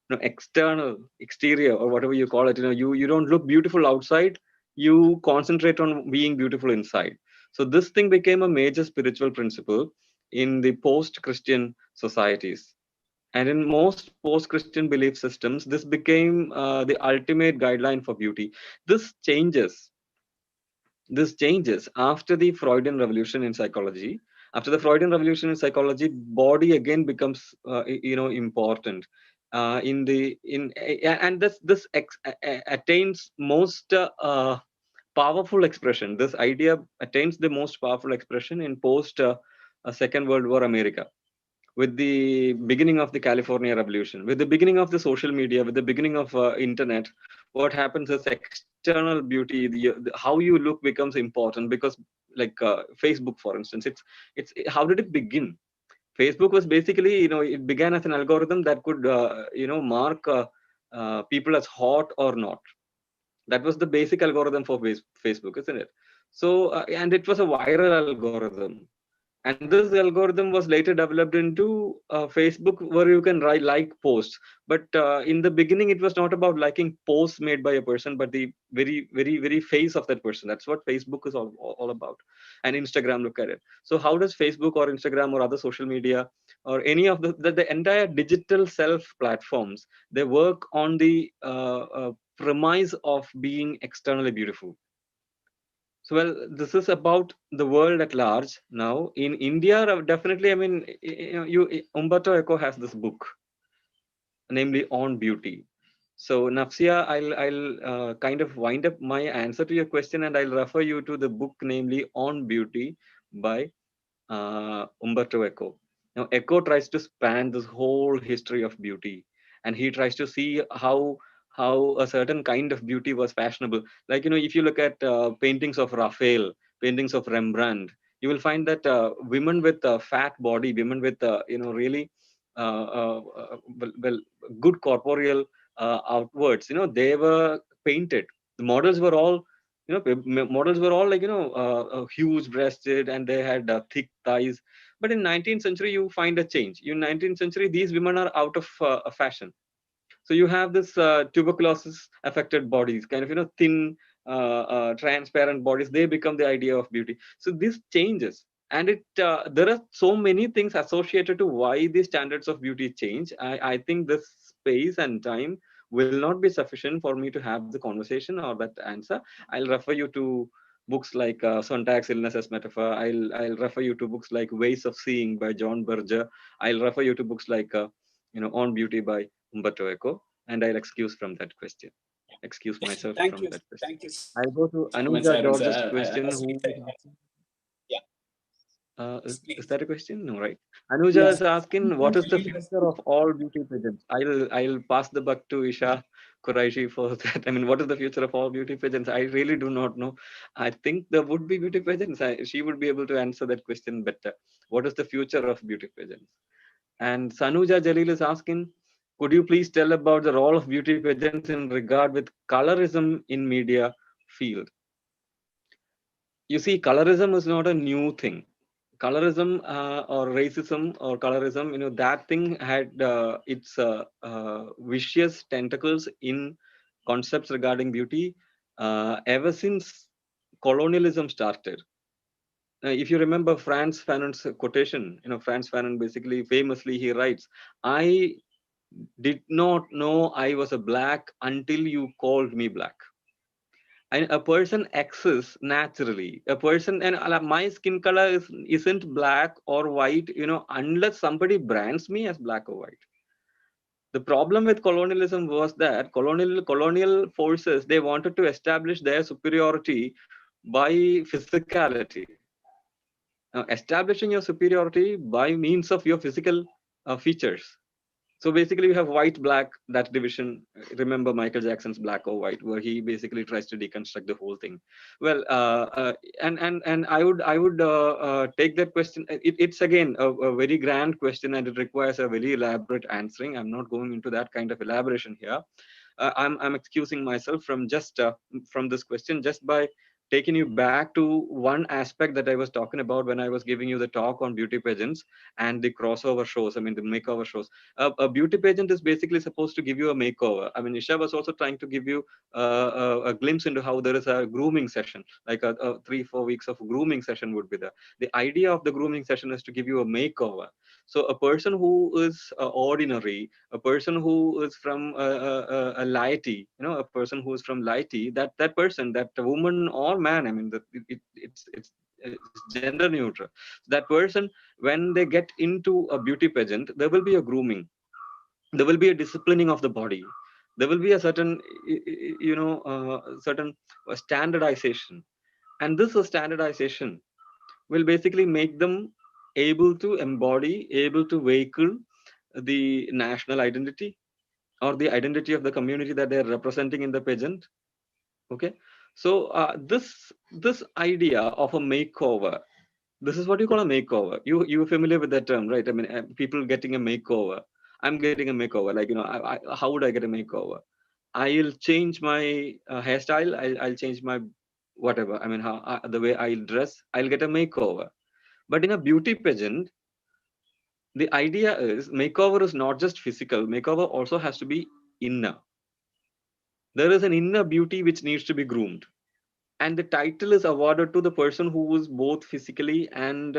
Speaker 5: exterior, or whatever you call it. You don't look beautiful outside, you concentrate on being beautiful inside. So this thing became a major spiritual principle in the post-Christian societies, and in most post-Christian belief systems, this became the ultimate guideline for beauty. this changes this changes after the Freudian revolution in psychology. After the Freudian revolution in psychology, body again becomes important. And attains most powerful expression. This idea attains the most powerful expression in post Second World War America, with the beginning of the California Revolution, with the beginning of the social media, with the beginning of internet. What happens is external beauty, how you look becomes important, because like Facebook, for instance, it's how did it begin? Facebook was basically, it began as an algorithm that could, mark people as hot or not. That was the basic algorithm for Facebook, isn't it? So, and it was a viral algorithm. And this algorithm was later developed into Facebook, where you can write like posts. But in the beginning, it was not about liking posts made by a person, but the very, very, very face of that person. That's what Facebook is all about. And Instagram, look at it. So how does Facebook or Instagram or other social media, or any of the entire digital self platforms, they work on the premise of being externally beautiful. So, well, this is about the world at large. Now, in India, definitely, I mean, Umberto Eco has this book, namely On Beauty. So, Nafsia, I'll kind of wind up my answer to your question, and I'll refer you to the book, namely On Beauty by Umberto Eco. Now, Eco tries to span this whole history of beauty, and he tries to see how a certain kind of beauty was fashionable. Like, if you look at paintings of Raphael, paintings of Rembrandt, you will find that women with a fat body, women with really well, good corporeal outwards, they were painted. The models were all models were all like huge breasted, and they had thick thighs. But in 19th century, you find a change. In 19th century, these women are out of fashion. So you have this tuberculosis affected bodies, kind of thin transparent bodies. They become the idea of beauty. So this changes, and there are so many things associated to why the standards of beauty change. I think this space and time will not be sufficient for me to have the conversation or that answer. I'll refer you to books like Sontag's Illness as Metaphor. I'll refer you to books like Ways of Seeing by John Berger. I'll refer you to books like On Beauty by Umberto Eco, and I'll excuse myself
Speaker 1: Thank
Speaker 5: from
Speaker 1: you.
Speaker 5: that question.
Speaker 1: Thank you
Speaker 5: I'll go to
Speaker 1: so much,
Speaker 5: Anuja
Speaker 1: Arun
Speaker 5: George's
Speaker 1: sir.
Speaker 5: question.
Speaker 1: As we say, yeah,
Speaker 5: Is
Speaker 1: please.
Speaker 5: that a question? No, right? Anuja
Speaker 1: Yes.
Speaker 5: is asking, what is the future of all beauty pageants? I'll pass the buck to Isha Quraishi for that. I mean, what is the future of all beauty pageants? I really do not know. I think there would be beauty pageants. She would be able to answer that question better. What is the future of beauty pageants? And Sanuja Jalil is asking, could you please tell about the role of beauty pageants in regard with colorism in media field? You see, colorism is not a new thing. Colorism or racism or colorism, that thing had its vicious tentacles in concepts regarding beauty ever since colonialism started. if you remember Frantz Fanon's quotation, Frantz Fanon basically famously he writes, "I did not know I was a black until you called me black." And a person exists naturally. A person, and my skin color isn't black or white, unless somebody brands me as black or white. The problem with colonialism was that colonial forces, they wanted to establish their superiority by physicality. Now, establishing your superiority by means of your physical features. So basically, you have white, black, that division. Remember Michael Jackson's Black or White, where he basically tries to deconstruct the whole thing. Well, and I would take that question. It's again a very grand question, and it requires a very elaborate answering. I'm not going into that kind of elaboration here. I'm excusing myself from just from this question just by taking you back to one aspect that I was talking about when I was giving you the talk on beauty pageants and the crossover shows. I mean, the makeover shows. A beauty pageant is basically supposed to give you a makeover. I mean, Isha was also trying to give you a glimpse into how there is a grooming session, like a 3-4 weeks of grooming session would be there. The idea of the grooming session is to give you a makeover. So a person who is ordinary, a person who is from a laity, a person who is from laity, that person, that woman or man, I mean, it's gender neutral. That person, when they get into a beauty pageant, there will be a grooming, there will be a disciplining of the body, there will be a certain, certain standardization, and this standardization will basically make them able to embody, able to vehicle the national identity or the identity of the community that they're representing in the pageant. Okay, so this idea of a makeover, this is what you call a makeover. You're familiar with that term, right? I mean, people getting a makeover. I'm getting a makeover. Like, how would I get a makeover? I'll change my hairstyle. I'll change my whatever. I mean, how the way I'll dress. I'll get a makeover. But in a beauty pageant, the idea is makeover is not just physical. Makeover also has to be inner. There is an inner beauty which needs to be groomed, and the title is awarded to the person who is both physically and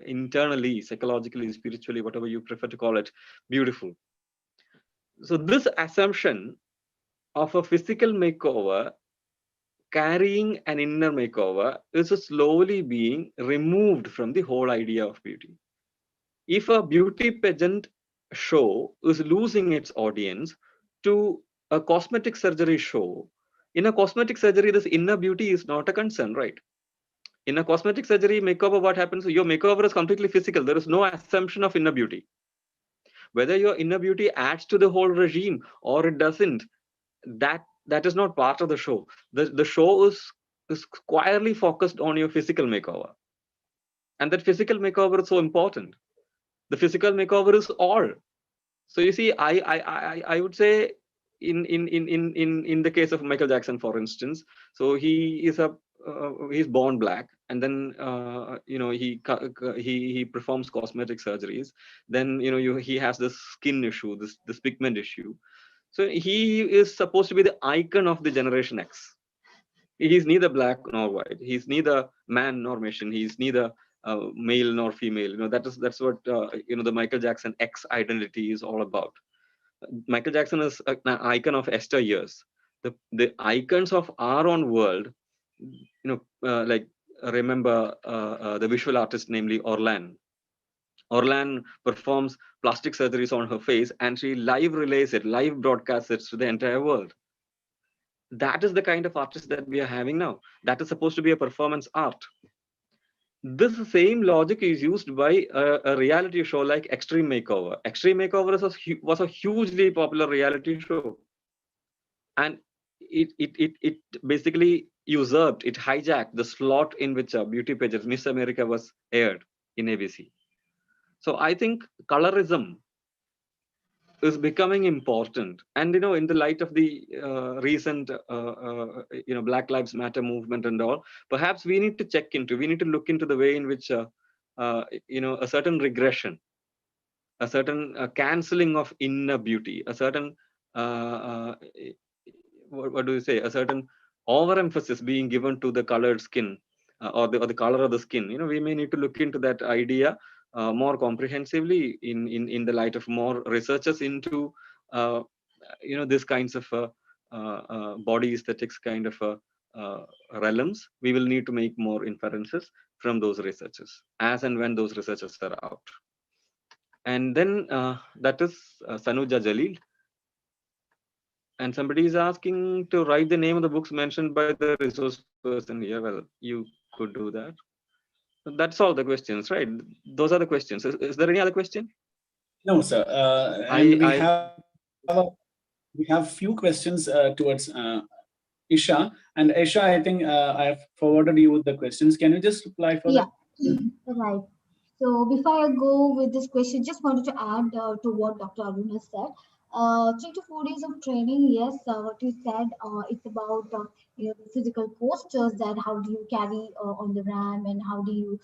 Speaker 5: internally, psychologically, spiritually, whatever you prefer to call it, beautiful. So this assumption of a physical makeover carrying an inner makeover is slowly being removed from the whole idea of beauty. If a beauty pageant show is losing its audience to a cosmetic surgery show, in a cosmetic surgery, this inner beauty is not a concern, right? In a cosmetic surgery makeover, what happens? Your makeover is completely physical. There is no assumption of inner beauty. Whether your inner beauty adds to the whole regime or it doesn't, that is not part of the show. The show is squarely focused on your physical makeover, and that physical makeover is so important. The physical makeover is all. So you see, I would say in the case of Michael Jackson, for instance, so he's born black, and then he performs cosmetic surgeries. Then he has this skin issue, this pigment issue. So he is supposed to be the icon of the Generation X. He's neither black nor white. He's neither man nor machine. He's neither male nor female. That's what the Michael Jackson X identity is all about. Michael Jackson is an icon of Esther years. The icons of our own world, like remember the visual artist, namely Orlan. Orlan performs plastic surgeries on her face, and she live relays it, live broadcasts it to the entire world. That is the kind of artist that we are having now. That is supposed to be a performance art. This same logic is used by a reality show like Extreme Makeover. Extreme Makeover was a hugely popular reality show, and it basically usurped, it hijacked the slot in which beauty pageants Miss America was aired in ABC. So I think colorism is becoming important, and in the light of the recent Black Lives Matter movement and all, perhaps we need to look into the way in which a certain regression, a certain canceling of inner beauty, a certain what do you say, a certain overemphasis being given to the colored skin, or the color of the skin. We may need to look into that idea more comprehensively in the light of more researchers into this kinds of body aesthetics kind of realms. We will need to make more inferences from those researchers as and when those researchers are out. And then that is Sanuja Jalil. And somebody is asking to write the name of the books mentioned by the resource person here. Well, you could do that. That's all the questions, right? Those are the questions. Is there any other question?
Speaker 1: No, sir. And we have few questions towards Isha. And Isha, I think I have forwarded you with the questions. Can you just reply for that?
Speaker 7: Right. So before I go with this question, just wanted to add to what Dr. Arun has said. 3 to 4 days of training, yes, what you said, it's about physical postures, that how do you carry on the ramp, and how do you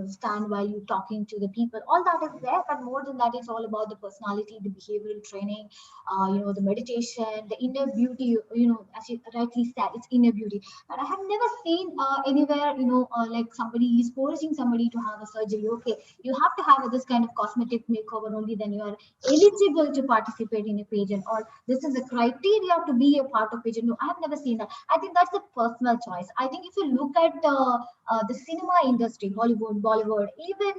Speaker 7: stand while you're talking to the people. All that is there, but more than that, it's all about the personality, the behavioral training, the meditation, the inner beauty. As you rightly said, it's inner beauty. But I have never seen anywhere, like somebody is forcing somebody to have a surgery. Okay, you have to have this kind of cosmetic makeover, only then you are eligible to participate in a pageant, or this is a criteria to be a part of pageant. No, I have never seen that. I think that's a personal choice. I think if you look at the cinema industry, Hollywood, Bollywood, even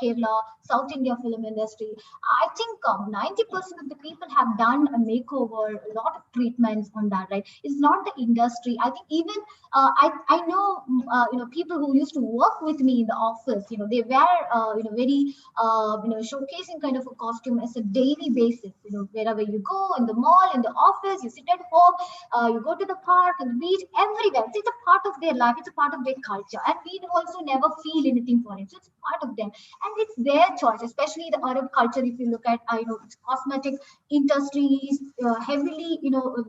Speaker 7: Kerala, South India film industry, I think 90% of the people have done a makeover, a lot of treatments on that, right? It's not the industry. I think even I know people who used to work with me in the office. They wear very showcasing kind of a costume as a daily basis. Wherever you go, in the mall, in the office, you sit at home, you go to the park, and the beach, everywhere. It's a part of their life. It's a part of their culture, and we also never feel anything for it. So it's part of them, and it's their choice. Especially the Arab culture. If you look at it's cosmetic industries heavily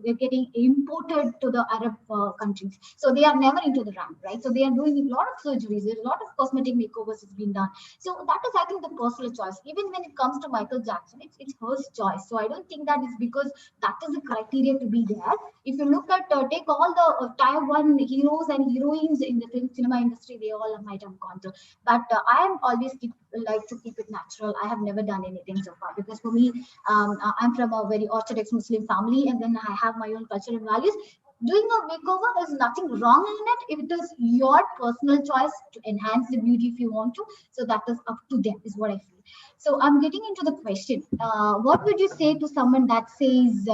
Speaker 7: they're getting imported to the Arab countries, so they are never into the ramp, right? So they are doing a lot of surgeries. There's a lot of cosmetic makeovers has been done. So that is, I think, the personal choice. Even when it comes to Michael Jackson, it's her choice. So I don't think that is because that is the criteria to be there. If you look at take all the tier 1 heroes and heroines in the cinema industry, they all might have gone through. But I am always like to keep it natural. I have never done anything so far, because for me, I'm from a very Orthodox Muslim family, and then I have my own culture and values. Doing a makeover is nothing wrong in it. If it is your personal choice to enhance the beauty if you want to, so that is up to them, is what I feel. So I'm getting into the question. What would you say to someone that says,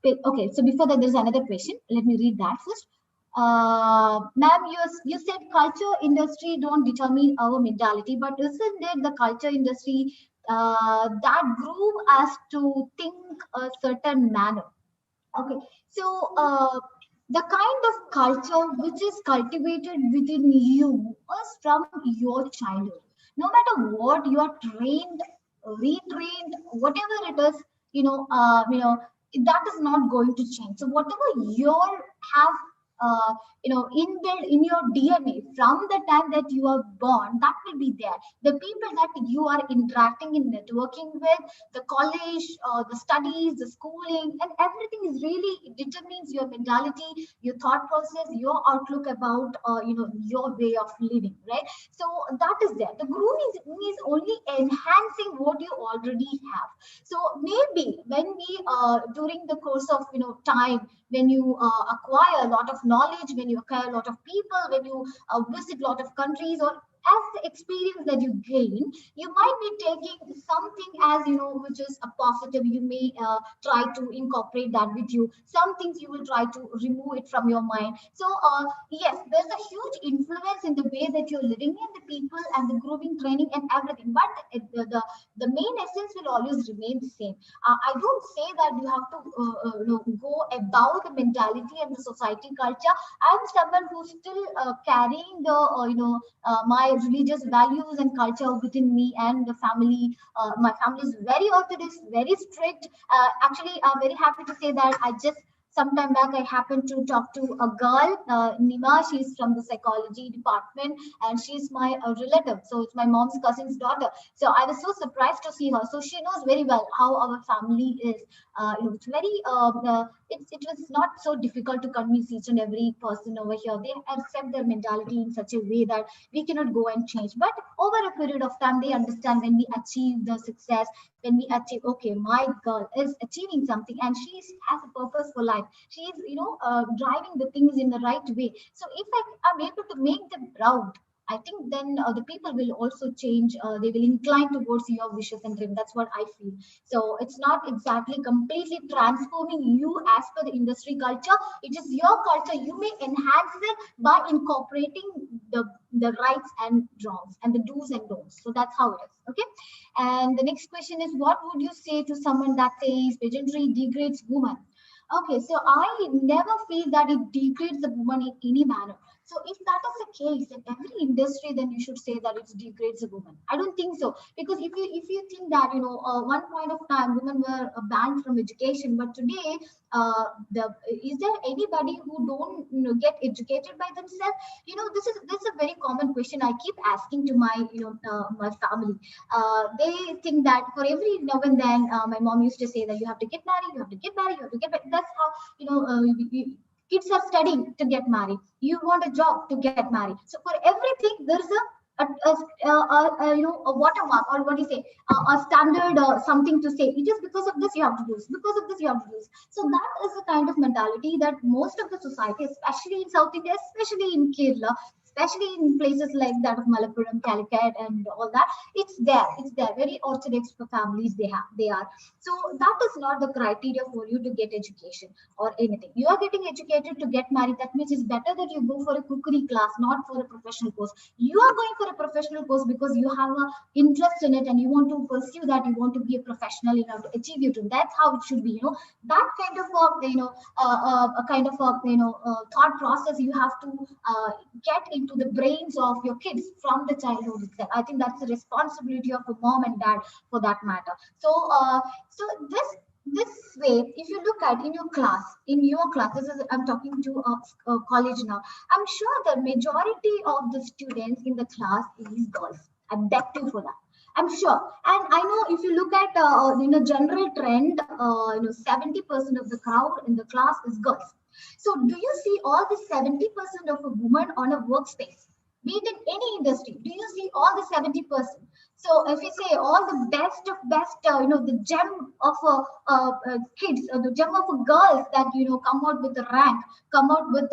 Speaker 7: okay, so before that, there's another question. Let me read that first. Ma'am, you said culture industry don't determine our mentality, but isn't it the culture industry that groove us to think a certain manner? Okay, so the kind of culture which is cultivated within you is from your childhood. No matter what you are trained, retrained, whatever it is, that is not going to change. So whatever you have, inbuilt in your DNA from the time that you are born, that will be there. The people that you are interacting and networking with, the college, the studies, the schooling, and everything is really determines your mentality, your thought process, your outlook about your way of living, right? So that is there. The grooming is only enhancing what you already have. So maybe when we during the course of time, when you acquire a lot of knowledge, when you acquire a lot of people, when you visit a lot of countries, or as the experience that you gain, you might be taking something as which is a positive. You may try to incorporate that with you. Some things you will try to remove it from your mind. So yes, there's a huge influence in the way that you're living in, the people and the grooming training and everything. But the main essence will always remain the same. I don't say that you have to go above the mentality and the society culture. I'm someone who's still carrying the my religious values and culture within me and the family. My family is very orthodox, very strict. Actually, I'm very happy to say that I just sometime back I happened to talk to a girl, Nima. She's from the psychology department, and she's my relative. So it's my mom's cousin's daughter. So I was so surprised to see her. So she knows very well how our family is. It's very, it was not so difficult to convince each and every person over here. They accept their mentality in such a way that we cannot go and change. But over a period of time, they understand when we achieve the success, when we achieve, okay, my girl is achieving something and she has a purpose for life. She is, driving the things in the right way. So if I am able to make them proud, I think then the people will also change. They will incline towards your wishes and dreams. That's what I feel. So it's not exactly completely transforming you as per the industry culture. It is your culture. You may enhance it by incorporating the rights and wrongs and the do's and don'ts. So that's how it is. Okay. And the next question is, what would you say to someone that says pageantry degrades women? Okay, so I never feel that it degrades the woman in any manner. So if that is the case in every industry, then you should say that it degrades a woman. I don't think so, because if you think that one point of time women were banned from education, but today is there anybody who don't get educated by themselves? This is a very common question I keep asking to my family. They think that for every now and then, my mom used to say that you have to get married, you have to get married, you have to get married. That's how kids are studying to get married. You want a job to get married. So for everything, there is a watermark, or what do you say, a standard something to say. It is because of this you have to do this, because of this you have to do this. So that is the kind of mentality that most of the society, especially in South India, especially in Kerala, especially in places like that of Malappuram, Calicut, and all that, it's there. It's there. Very orthodox for families they are. So that is not the criteria for you to get education or anything. You are getting educated to get married. That means it's better that you go for a cookery class, not for a professional course. You are going for a professional course because you have an interest in it and you want to pursue that. You want to be a professional. You have to achieve your dream. That's how it should be. That kind of a kind of thought process you have to get into the brains of your kids from the childhood itself. I think that's the responsibility of a mom and dad for that matter. So this way, if you look at in your class, this is, I'm talking to a college now. I'm sure the majority of the students in the class is girls. I beg to for that. I'm sure, and I know if you look at general trend, 70% of the crowd in the class is girls. So do you see all the 70% of a woman on a workspace, be it in any industry? Do you see all the 70%? So if you say all the best of best, the gem of kids, the gem of girls that come out with the rank, come out with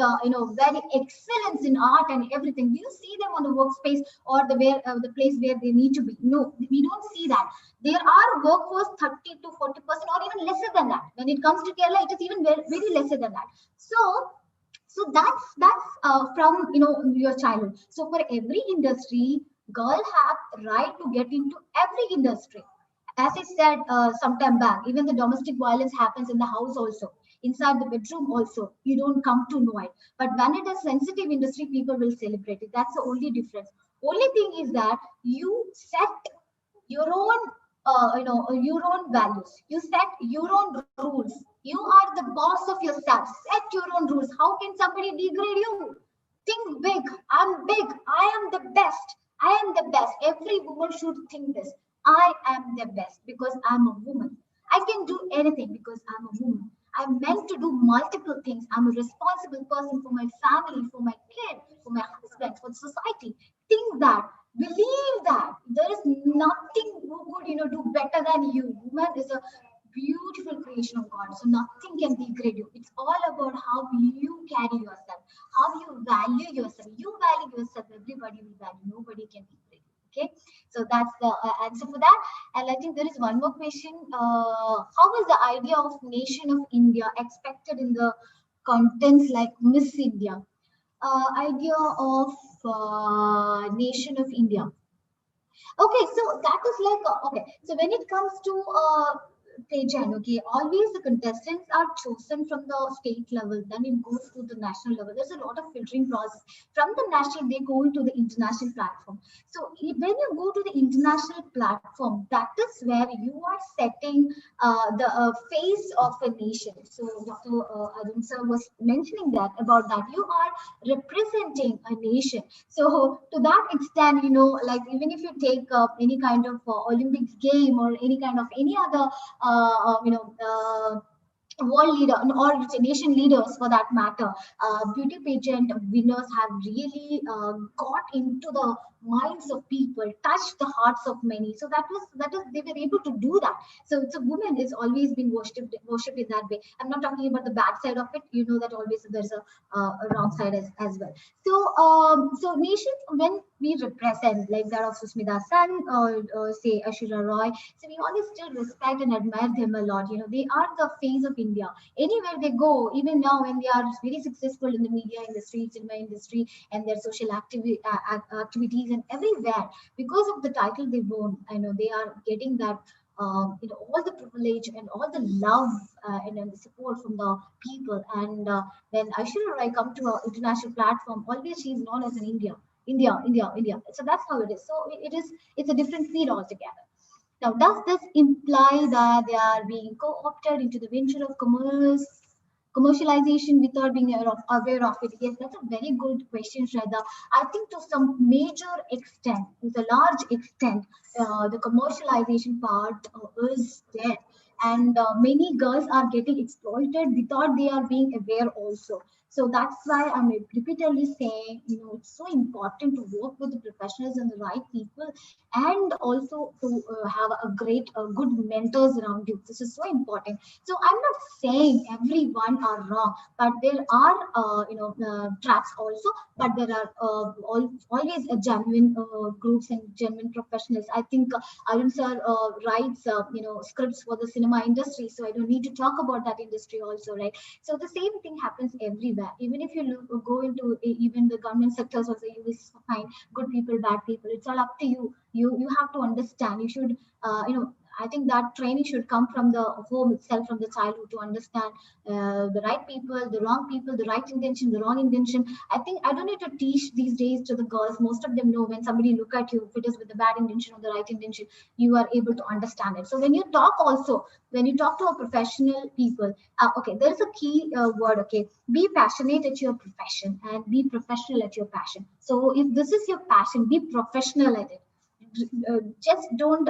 Speaker 7: very excellence in art and everything. Do you see them on the workspace or the place where they need to be? No, we don't see that. There are workforce 30 to 40% or even lesser than that. When it comes to Kerala, it is even very, very lesser than that. So that's from your childhood. So for every industry, girl have right to get into every industry. As I said sometime back, even the domestic violence happens in the house also, inside the bedroom also. You don't come to know it. But when it is sensitive industry, people will celebrate it. That's the only difference. Only thing is that you set your own your own values. You set your own rules. You are the boss of yourself. Set your own rules. How can somebody degrade you? Think big. I'm big. I am the best. I am the best. Every woman should think this. I am the best because I'm a woman. I can do anything because I'm a woman. I'm meant to do multiple things. I'm a responsible person for my family, for my kid, for my husband, for society. Think that. Believe that. There is nothing who could do better than you. Woman is a beautiful creation of God. So nothing can degrade you. It's all about how you carry yourself, how you value yourself. You value yourself, everybody will value. Nobody can degrade you. Okay, so that's the answer for that. And I think there is one more question. How is the idea of nation of India expected in the contents like Miss India? Idea of nation of India. Okay, so that is like okay. So when it comes to pageant, okay, always the contestants are chosen from the state level, then it goes to the national level. There's a lot of filtering process. From the national, they go into the international platform. So when you go to the international platform, that is where you are setting the face of a nation. So Dr. Arun sir was mentioning that about that. You are representing a nation. So to that extent, like even if you take any kind of Olympics game or any kind of any other world leader or nation leaders for that matter, beauty pageant winners have really got into the minds of people, touched the hearts of many. So that was they were able to do that. So it's a woman is always been worshipped in that way. I'm not talking about the bad side of it. You know that always there's a wrong side as well. So nations, when we represent like that of Susmita Sen or say Ashura Roy, so we always still respect and admire them a lot. You know, they are the face of India. Anywhere they go, even now when they are very successful in the media industry, cinema industry, and their social activities and everywhere, because of the title they won, I know they are getting that. All the privilege and all the love and the support from the people. And when Aishwarya Rai come to an international platform, always she is known as an India. So that's how it is. So it's a different field altogether. Now, does this imply that they are being co-opted into the venture of commercialization without being aware of it? Yes, that's a very good question, Shraddha. I think to some major extent, to a large extent, the commercialization part is there. And many girls are getting exploited without they are being aware also. So that's why I'm repeatedly saying, it's so important to work with the professionals and the right people, and also to have a great, good mentors around you. This is so important. So I'm not saying everyone are wrong, but there are, traps also. But there are always a genuine groups and genuine professionals. I think Arun sir writes, scripts for the cinema industry, so I don't need to talk about that industry also, right? So the same thing happens everywhere. Even if you go into even the government sectors also, you will find good people, bad people. It's all up to you. You have to understand. You should, I think that training should come from the home itself, from the childhood, to understand the right people, the right intention, the wrong intention. I think I don't need to teach these days to the girls. Most of them know when somebody look at you, if it is with the bad intention or the right intention, you are able to understand it. So when you talk also, when you talk to a professional people, okay, there is a key word, okay, be passionate at your profession and be professional at your passion. So if this is your passion, be professional at it. Just don't,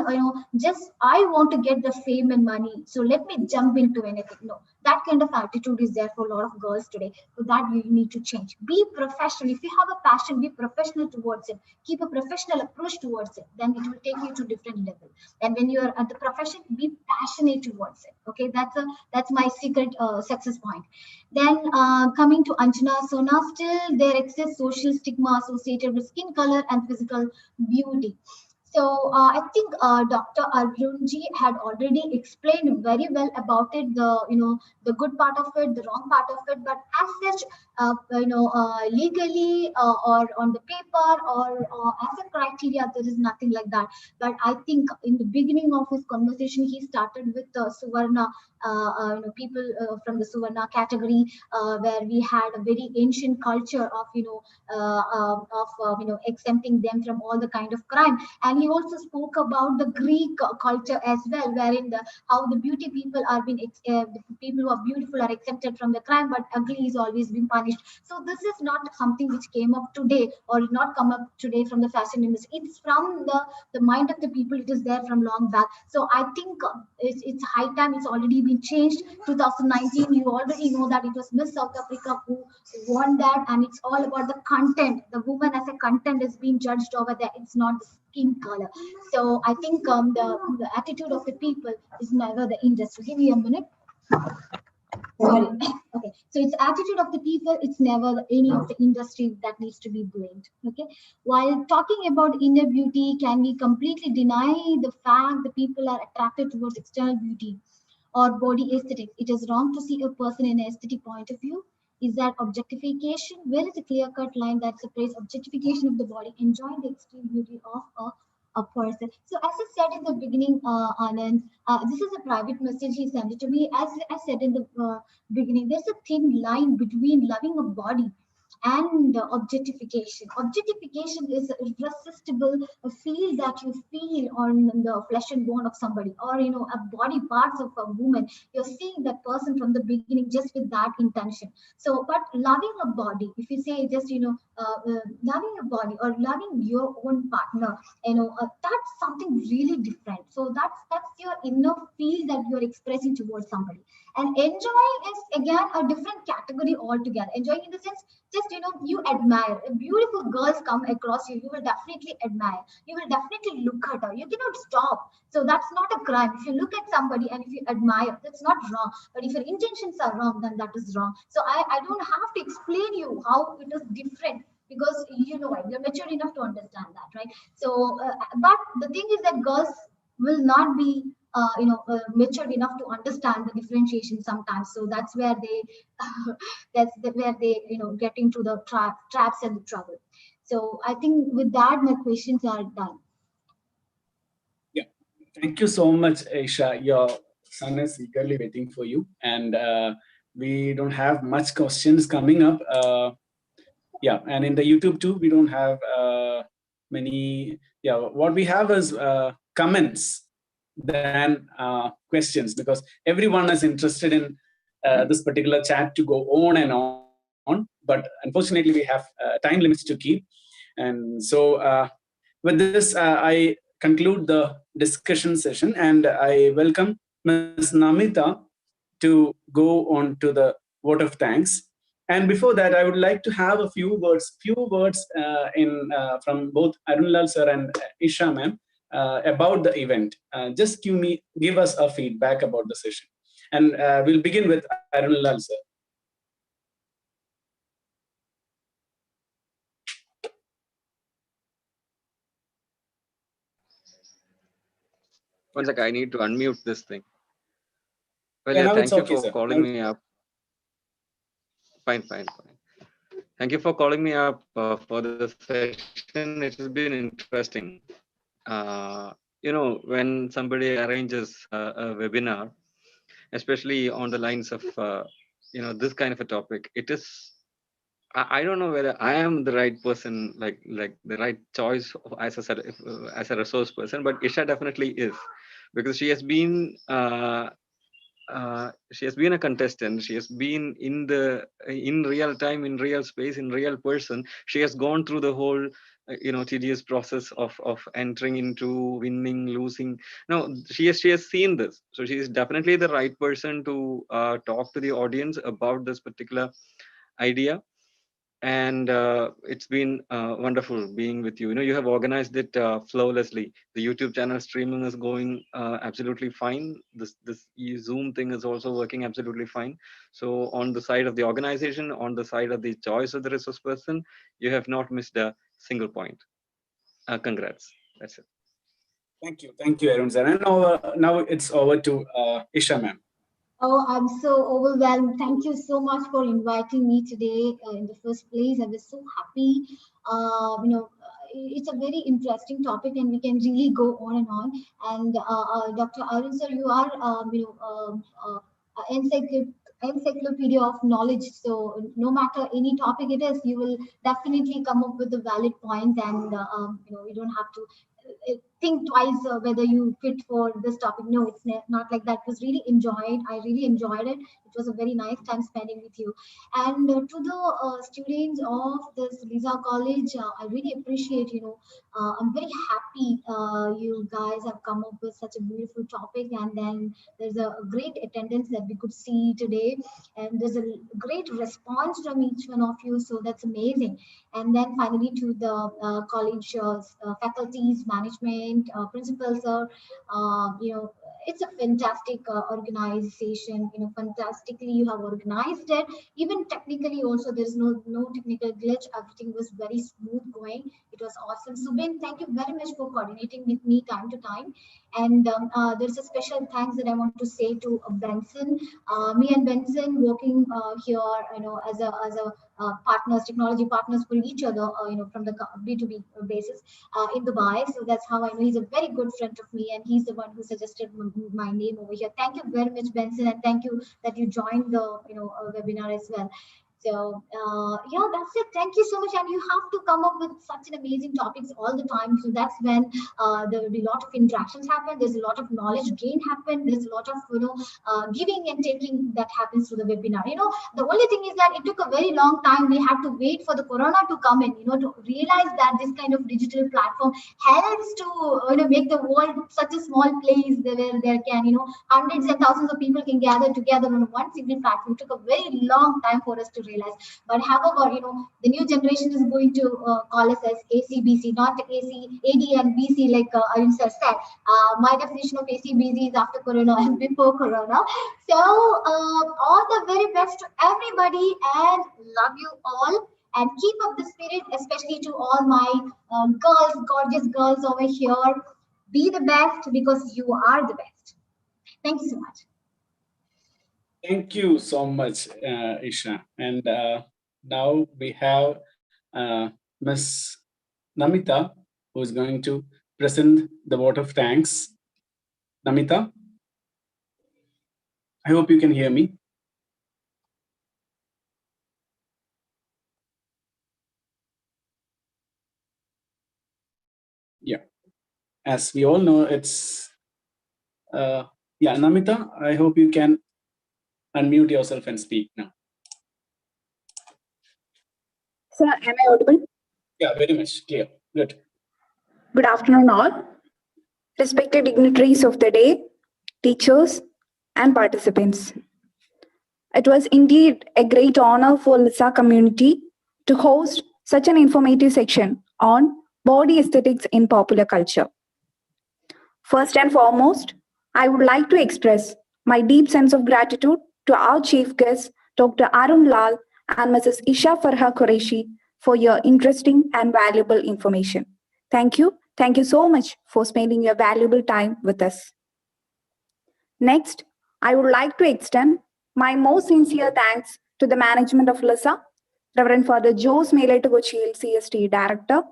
Speaker 7: just I want to get the fame and money, so let me jump into anything. No, that kind of attitude is there for a lot of girls today. So that you need to change. Be professional. If you have a passion, be professional towards it. Keep a professional approach towards it, then it will take you to different level. And when you are at the profession, be passionate towards it. Okay, that's my secret success point. Then coming to Anjana Sona, still there exists social stigma associated with skin color and physical beauty. So I think Dr. Arjunji had already explained very well about it, the good part of it, the wrong part of it. But as such, legally or on the paper or as a criteria, there is nothing like that. But I think in the beginning of his conversation, he started with Suvarna, people from the Suvarna category, where we had a very ancient culture of exempting them from all the kind of crime. And he also spoke about the Greek culture as well, wherein how the beauty people are being the people who are beautiful are exempted from the crime, but ugly is always been punished. So this is not something which came up today or not come up today from the fashion industry. It's from the mind of the people. It is there from long back. So I think it's high time. It's already been changed. 2019, you already know that it was Miss South Africa who won that, and it's all about the content. The woman as a content is being judged over there. It's not the skin color. So I think the attitude of the people is never the industry. Give me a minute. Sorry. Okay, so it's attitude of the people. It's never any of the industry that needs to be blamed. Okay, while talking about inner beauty, can we completely deny the fact that people are attracted towards external beauty or body aesthetics? It is wrong to see a person in an aesthetic point of view. Is that objectification? Where is the clear-cut line that separates objectification of the body, enjoying the extreme beauty of a person? So as I said in the beginning, Anand, this is a private message he sent it to me. As I said in the beginning, there's a thin line between loving a body and objectification. Objectification is irresistible, a feel that you feel on the flesh and bone of somebody, or a body parts of a woman. You're seeing that person from the beginning just with that intention. So, but loving a body, if you say just loving your body or loving your own partner, that's something really different. So that's your inner feel that you're expressing towards somebody. And enjoying is again a different category altogether. Enjoying in the sense, just you admire. Beautiful girls come across you, you will definitely admire. You will definitely look at her. You cannot stop. So that's not a crime. If you look at somebody and if you admire, that's not wrong. But if your intentions are wrong, then that is wrong. So I don't have to explain you how it is different, because you're mature enough to understand that, right? So, but the thing is that girls will not be matured enough to understand the differentiation sometimes. So that's where they where they get into the traps and the trouble. So I think with that my questions are done.
Speaker 1: Yeah, thank you so much, Aisha. Your son is eagerly waiting for you, and we don't have much questions coming up. Yeah, and in the YouTube too, we don't have many. Yeah, what we have is comments than questions, because everyone is interested in this particular chat to go on and on. But unfortunately, we have time limits to keep, and so with this, I conclude the discussion session, and I welcome Ms. Namita to go on to the vote of thanks. And before that, I would like to have a few words from both Arunlal sir and Isha ma'am about the event. Just give us a feedback about the session, and we'll begin with Arunlal sir.
Speaker 5: One sec, I need to unmute this thing. Well,
Speaker 1: Yeah,
Speaker 5: yeah,
Speaker 1: now it's
Speaker 5: thank you
Speaker 1: okay,
Speaker 5: for
Speaker 1: sir.
Speaker 5: calling me up. Fine. Thank you for calling me up for the session. It has been interesting. When somebody arranges a webinar, especially on the lines of this kind of a topic, it is. I don't know whether I am the right person, like the right choice as a resource person, but Isha definitely is, because she has been a contestant. She has been in real time, in real space, in real person. She has gone through the whole tedious process of entering into winning, losing. No, she has seen this, so she is definitely the right person to talk to the audience about this particular idea. And it's been wonderful being with you. You have organized it flawlessly. The YouTube channel streaming is going absolutely fine. This Zoom thing is also working absolutely fine. So on the side of the organization, on the side of the choice of the resource person, you have not missed a single point. Congrats. That's it.
Speaker 1: Thank you, Arun sir. And now it's over to Isha ma'am.
Speaker 7: Oh, I'm so overwhelmed. Thank you so much for inviting me today in the first place. I was so happy. It's a very interesting topic, and we can really go on and on. And Dr. Arun sir, you are, encyclopedia of knowledge. So no matter any topic it is, you will definitely come up with the valid points, and you don't have to think twice whether you fit for this topic. No, it's not like that. It was really enjoyed. I really enjoyed it. It was a very nice time spending with you. And to the students of this LISSAH College, I really appreciate, I'm very happy you guys have come up with such a beautiful topic. And then there's a great attendance that we could see today. And there's a great response from each one of you. So that's amazing. And then finally to the college faculties, management, principals, it's a fantastic organization. Fantastically you have organized it. Even technically also, there's no technical glitch. Everything was very smooth going. It was awesome. Subin, thank you very much for coordinating with me time to time. And there's a special thanks that I want to say to Benson. Me and Benson working here, as a partners, technology partners for each other, from the B2B basis in Dubai. So that's how I know he's a very good friend of me, and he's the one who suggested my name over here. Thank you very much, Benson, and thank you that you joined the webinar as well. So yeah, that's it. Thank you so much. And you have to come up with such an amazing topics all the time. So that's when there will be a lot of interactions happen. There's a lot of knowledge gain happen. There's a lot of giving and taking that happens through the webinar. The only thing is that it took a very long time. We had to wait for the corona to come in. To realize that this kind of digital platform helps to make the world such a small place where there can hundreds and thousands of people can gather together on one single platform. It took a very long time for us to realize. But however, the new generation is going to call us as ACBC, not AC, AD and BC like Arun sir said. My definition of ACBC is after Corona and before Corona. So all the very best to everybody and love you all. And keep up the spirit, especially to all my girls, gorgeous girls over here. Be the best because you are the best. Thank you so much.
Speaker 1: Thank you so much, Isha. And now we have Miss Namita, who is going to present the vote of thanks. Namita, I hope you can hear me. Yeah. As we all know, it's yeah, Namita, I hope you can unmute yourself and speak now.
Speaker 8: Sir, am I audible?
Speaker 1: Yeah, very much clear. Good.
Speaker 8: Good afternoon, all. Respected dignitaries of the day, teachers, and participants. It was indeed a great honor for LISSAH community to host such an informative section on body aesthetics in popular culture. First and foremost, I would like to express my deep sense of gratitude to our chief guests, Dr. Arun Lal and Mrs. Isha Farha Qureshi, for your interesting and valuable information. Thank you. Thank you so much for spending your valuable time with us. Next, I would like to extend my most sincere thanks to the management of LISSAH, Reverend Father Jose Meletogochil, CST Director,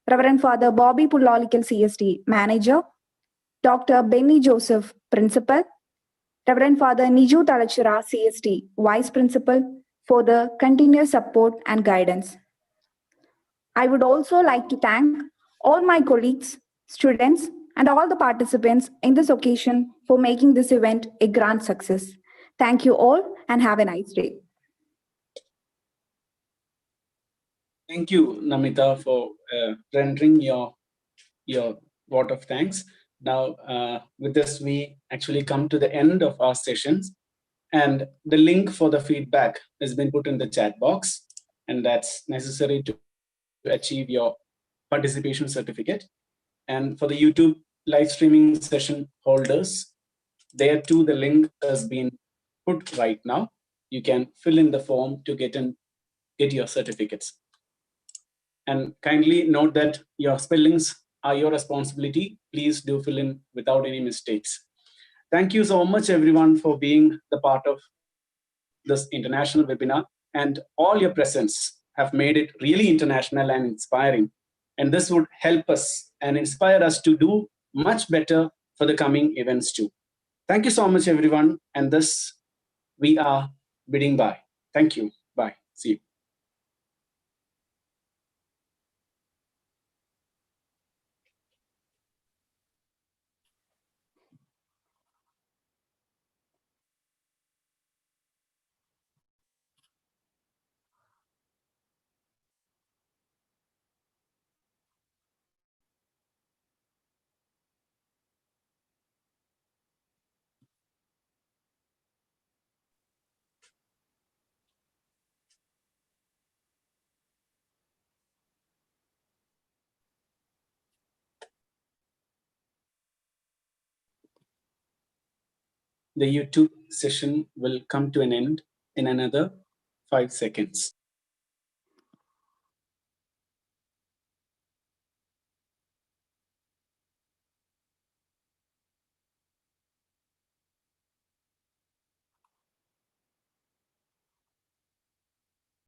Speaker 8: Reverend Father Bobby Pullolikal, CST Manager, Dr. Benny Joseph, Principal, Reverend Father Niju Talachira, CST Vice Principal, for the continuous support and guidance. I would also like to thank all my colleagues, students, and all the participants in this occasion for making this event a grand success. Thank you all and have a nice day.
Speaker 1: Thank you, Namita, for rendering your vote of thanks. Now, with this, we actually come to the end of our sessions. And the link for the feedback has been put in the chat box. And that's necessary to achieve your participation certificate. And for the YouTube live streaming session holders, there too, the link has been put right now. You can fill in the form to get your certificates. And kindly note that your spellings are your responsibility. Please do fill in without any mistakes. Thank you so much, everyone, for being the part of this international webinar. And all your presence have made it really international and inspiring. And this would help us and inspire us to do much better for the coming events too. Thank you so much, everyone. And this, we are bidding bye. Thank you. Bye. See you. The YouTube session will come to an end in another 5 seconds.